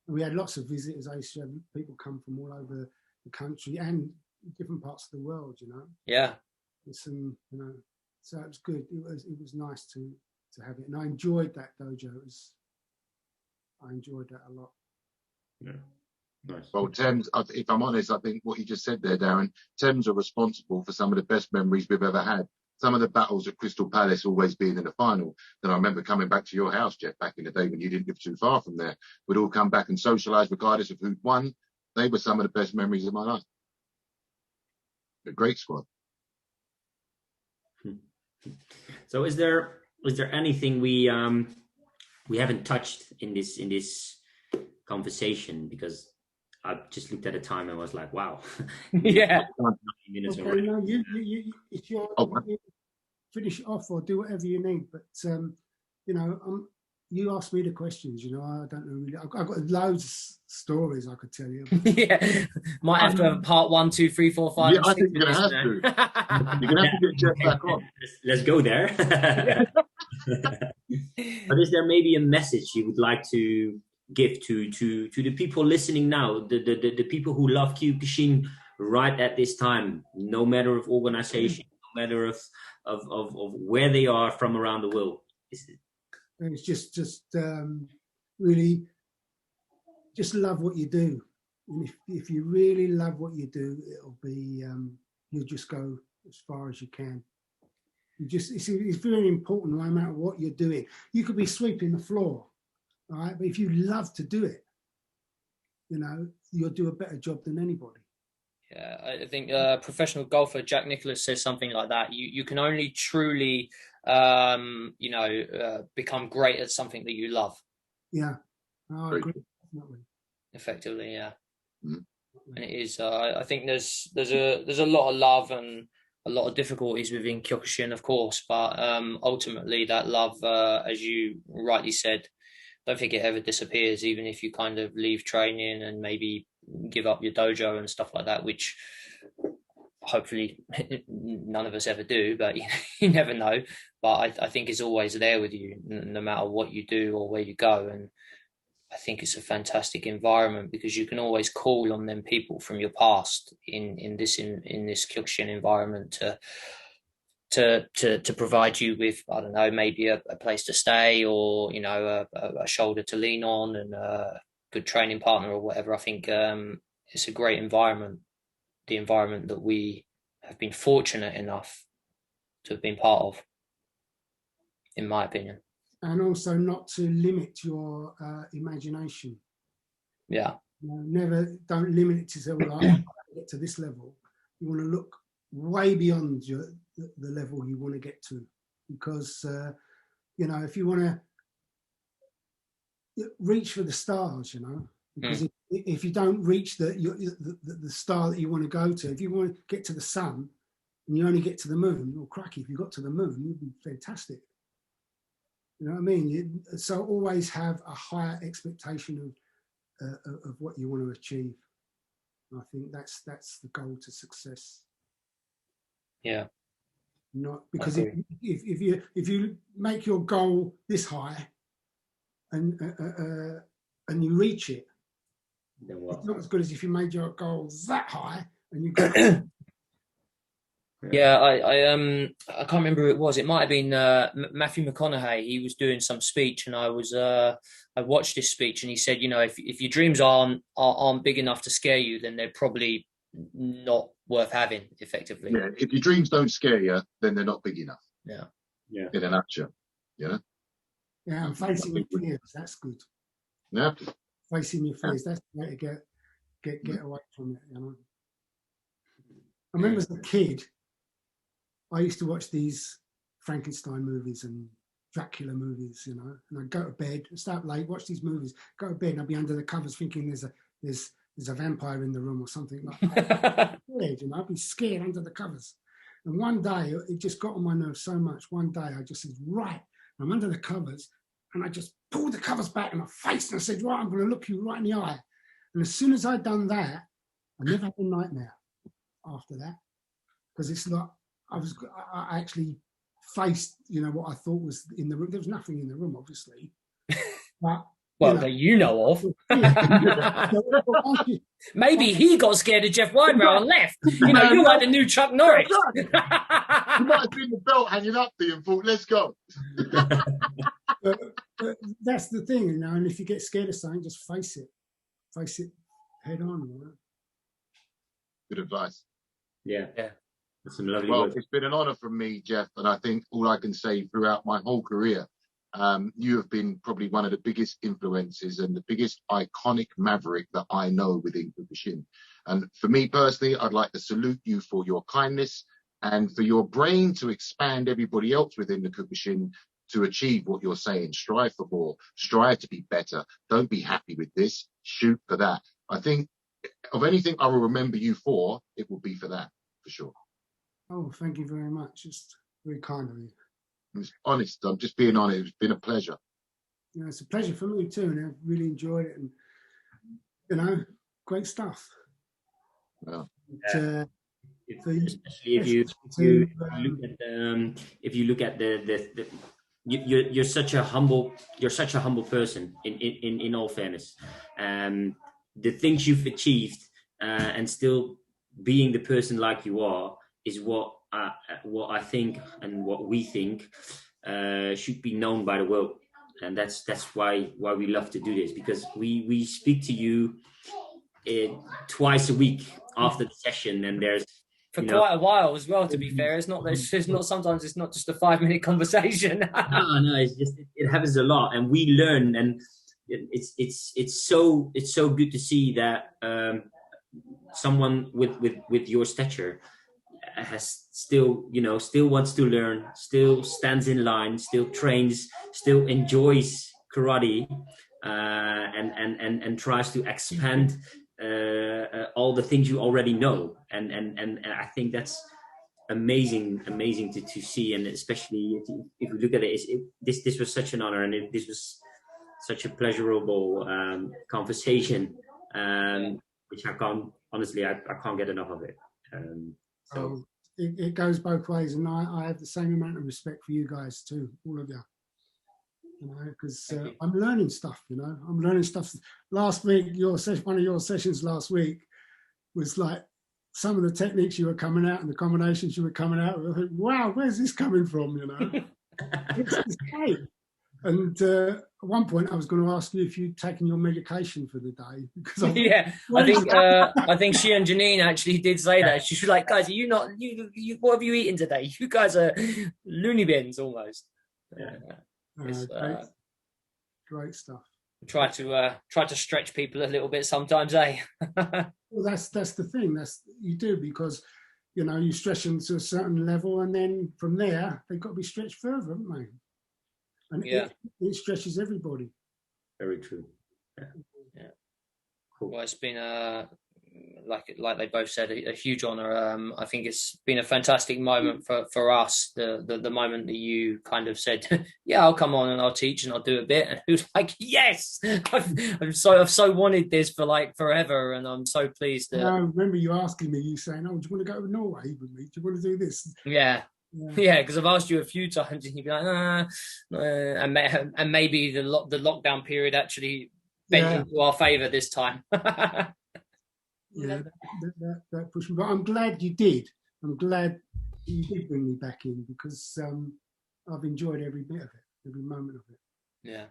We had lots of visitors. I used to have people come from all over the country and different parts of the world. You know. Yeah. Some, you know, so it was good. It was nice to have it, and I enjoyed that dojo. I enjoyed that a lot. Yeah. Nice. Well, Thames, if I'm honest, I think what you just said there, Darren, Thames are responsible for some of the best memories we've ever had. Some of the battles at Crystal Palace always being in the final. Then I remember coming back to your house, Jeff, back in the day when you didn't live too far from there. We'd all come back and socialise regardless of who'd won. They were some of the best memories of my life. A great squad. So is there anything we haven't touched in this conversation? Because I just looked at the time and was like, wow. Yeah. Okay, no, you if you're finish it off or do whatever you need, but you know, you asked me the questions. You know, I don't know really. I've got loads of stories I could tell you. Yeah, might have to have a part 1, 2, 3, 4, 5. Yeah, I think you're gonna have to. You're gonna have to get Jeff back on. Let's go there. But is there maybe a message you would like to give to the people listening now, the people who love Kyokushin right at this time, no matter of organization, no matter of where they are from around the world? It's just really just love what you do. And if you really love what you do, it'll be you'll just go as far as you can. It's very important, no matter what you're doing. You could be sweeping the floor, all right? But if you love to do it, you know, you'll do a better job than anybody. Yeah, I think professional golfer Jack Nicklaus says something like that. You can only truly, become great at something that you love. Yeah, I agree. Effectively, yeah. Mm. And it is. I think there's a lot of love and a lot of difficulties within Kyokushin, of course, but ultimately that love, as you rightly said, don't think it ever disappears, even if you kind of leave training and maybe give up your dojo and stuff like that, which hopefully none of us ever do, but you never know. But I think it's always there with you, no matter what you do or where you go. And I think it's a fantastic environment because you can always call on them people from your past in this Kyokushin environment to provide you with, I don't know, maybe a place to stay or, you know, a shoulder to lean on and a good training partner or whatever. I think it's a great environment, the environment that we have been fortunate enough to have been part of, in my opinion. And also not to limit your imagination. Yeah. You know, don't limit it to say, well, I want to get to this level. You want to look way beyond the level you want to get to, because you know, if you want to reach for the stars, you know, because if you don't reach the star that you want to go to, if you want to get to the sun and you only get to the moon, well, cracky, if you got to the moon, you'd be fantastic. You know what I mean? So always have a higher expectation of what you want to achieve. And I think that's the goal to success. Yeah. Not because if you make your goal this high and you reach it, it's not as good as if you made your goal that high and you got it. Yeah, I can't remember who it was. It might have been Matthew McConaughey. He was doing some speech, and I watched his speech, and he said, you know, if your dreams aren't big enough to scare you, then they're probably not worth having. Effectively, yeah. If your dreams don't scare you, then they're not big enough. Yeah, yeah. In a nutshell, yeah. Yeah, and facing your fears, that's good. Yeah. Facing your fears, that's the way to get away from it. You know. I remember as a kid, I used to watch these Frankenstein movies and Dracula movies, you know, and I'd go to bed, stay up late, watch these movies, go to bed, and I'd be under the covers thinking there's a vampire in the room or something like that. You know, I'd be scared under the covers. And one day, it just got on my nerves so much. One day, I just said, right, I'm under the covers, and I just pulled the covers back in my face, and I said, right, I'm going to look you right in the eye. And as soon as I'd done that, I never had a nightmare after that, because it's like I actually faced, what I thought was in the room. There was nothing in the room, obviously, but that you know of. Maybe he got scared of Jeff Whybrow and left. You like the new Chuck Norris. You might have seen the belt hanging up to you and thought, let's go. but that's the thing, and if you get scared of something, just face it head on. Good advice. Yeah. That's some lovely Well, words. it's been an honor from me, Jeff, and I think all I can say throughout my whole career, you have been probably one of the biggest influences and the biggest iconic maverick that I know within Kyokushin. And for me personally, I'd like to salute you for your kindness and for your brain to expand everybody else within the Kyokushin to achieve what you're saying. Strive for more, strive to be better. Don't be happy with this, shoot for that. I think of anything I will remember you for, it will be for that, for sure. Oh, thank you very much. It's very kind of you. It's honest. I'm just being honest. It's been a pleasure. It's a pleasure for me too, and I've really enjoyed it. And great stuff. Well, especially if you look at the you're such a humble person. In all fairness, the things you've achieved and still being the person like you are is what I think and what we think should be known by the world, and that's why we love to do this, because we speak to you twice a week after the session, and there's for quite a while as well. To be fair, it's not sometimes it's not just a 5-minute conversation. no, it's just it happens a lot, and we learn, and it's so good to see that someone with your stature has still wants to learn, still stands in line, still trains, still enjoys karate, and tries to expand all the things you already know, and I think that's amazing to see, and especially if we look at it, this was such an honor, and this was such a pleasurable conversation, which I can't get enough of it. So it goes both ways, and I have the same amount of respect for you guys too, all of you. Because I'm learning stuff. I'm learning stuff. Last week, one of your sessions last week was like some of the techniques you were coming out and the combinations you were coming out with. I think, wow, where's this coming from? It's great. And at one point, I was going to ask you if you'd taken your medication for the day, because I think she and Janine actually did say that. She was like, "Guys, are you not? You what have you eaten today? You guys are loony bins almost." Great stuff. Try to stretch people a little bit sometimes, eh? Well, that's the thing. You do, because you stretch them to a certain level, and then from there they've got to be stretched further, haven't they? And it stretches everybody. Very true. Yeah. Cool. Well, it's been like they both said, a huge honor. I think it's been a fantastic moment for us. The moment that you kind of said, "Yeah, I'll come on and I'll teach and I'll do a bit," and it was like, "Yes, I've so wanted this for like forever," and I'm so pleased that. I remember you asking me, you saying, "Oh, do you want to go to Norway with me? Do you want to do this?" Yeah. Yeah, because I've asked you a few times, and you'd be like, and maybe the lockdown period actually bent into our favour this time. That pushed me. But I'm glad you did. I'm glad you did bring me back in, because I've enjoyed every bit of it, every moment of it. Yeah,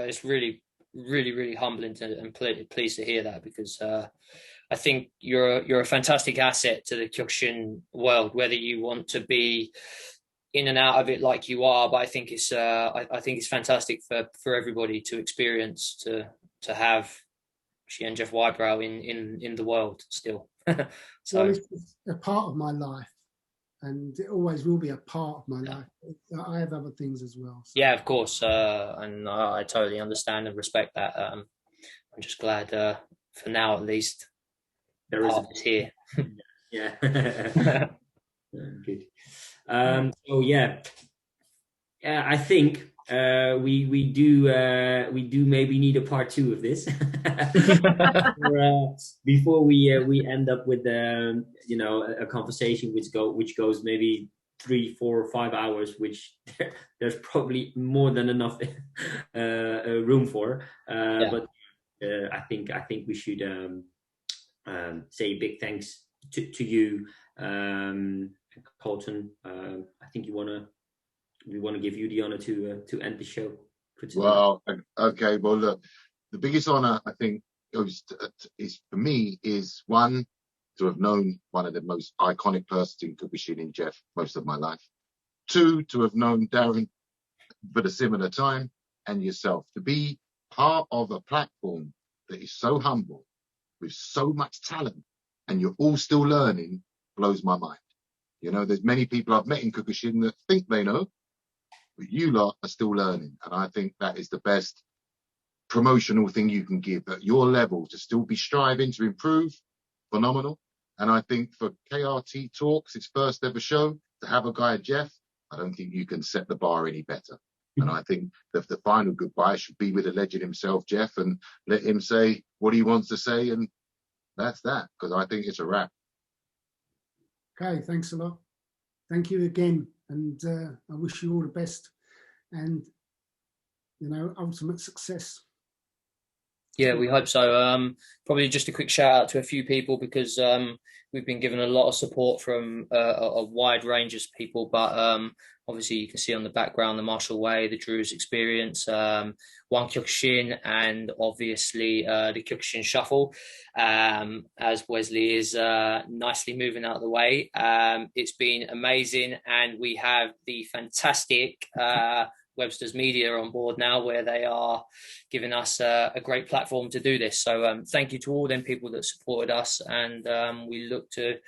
it's really, really, really humbling and pleased to hear that, because I think you're a fantastic asset to the Kyokushin world, whether you want to be in and out of it like you are. But I think it's fantastic for everybody to experience, to have Shihan Jeff Whybrow in the world still. So well, it's a part of my life, and it always will be a part of my life. I have other things as well. So. Yeah, of course, and I totally understand and respect that. I'm just glad for now, at least, there is here. Yeah. Good. So I think we do maybe need a part 2 of this before we end up with a conversation which goes maybe 3, 4, 5 hours, which there's probably more than enough room for. But I think we should say big thanks to you, Carlton. I think we want to give you the honor to end the show. Well, okay. Well, look, the biggest honor I think is for me is one, to have known one of the most iconic persons in Kyokushin in Jeff most of my life. 2, to have known Darren for a similar time, and yourself, to be part of a platform that is so humble, with so much talent, and you're all still learning, blows my mind. You know, there's many people I've met in Kyokushin that think they know, but you lot are still learning. And I think that is the best promotional thing you can give at your level, to still be striving to improve. Phenomenal. And I think for KRTalks, its first ever show, to have a guy, Jeff, I don't think you can set the bar any better. And I think that the final goodbye should be with the legend himself, Jeff, and let him say what he wants to say. And that's that, because I think it's a wrap. Okay, thanks a lot. Thank you again. And I wish you all the best and, ultimate success. Yeah, we hope so. Probably just a quick shout out to a few people, because we've been given a lot of support from a wide range of people. But obviously, you can see on the background the Martial Way, the Drew's Experience, One Kyokushin, and obviously the Kyokushin Shuffle, as Wesley is nicely moving out of the way. It's been amazing, and we have the fantastic Webster's Media on board now, where they are giving us a great platform to do this. So thank you to all them people that supported us, and we look to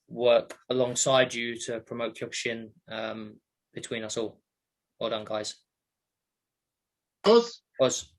work alongside you to promote Kyokushin between us all. Well done, guys. Us. Us.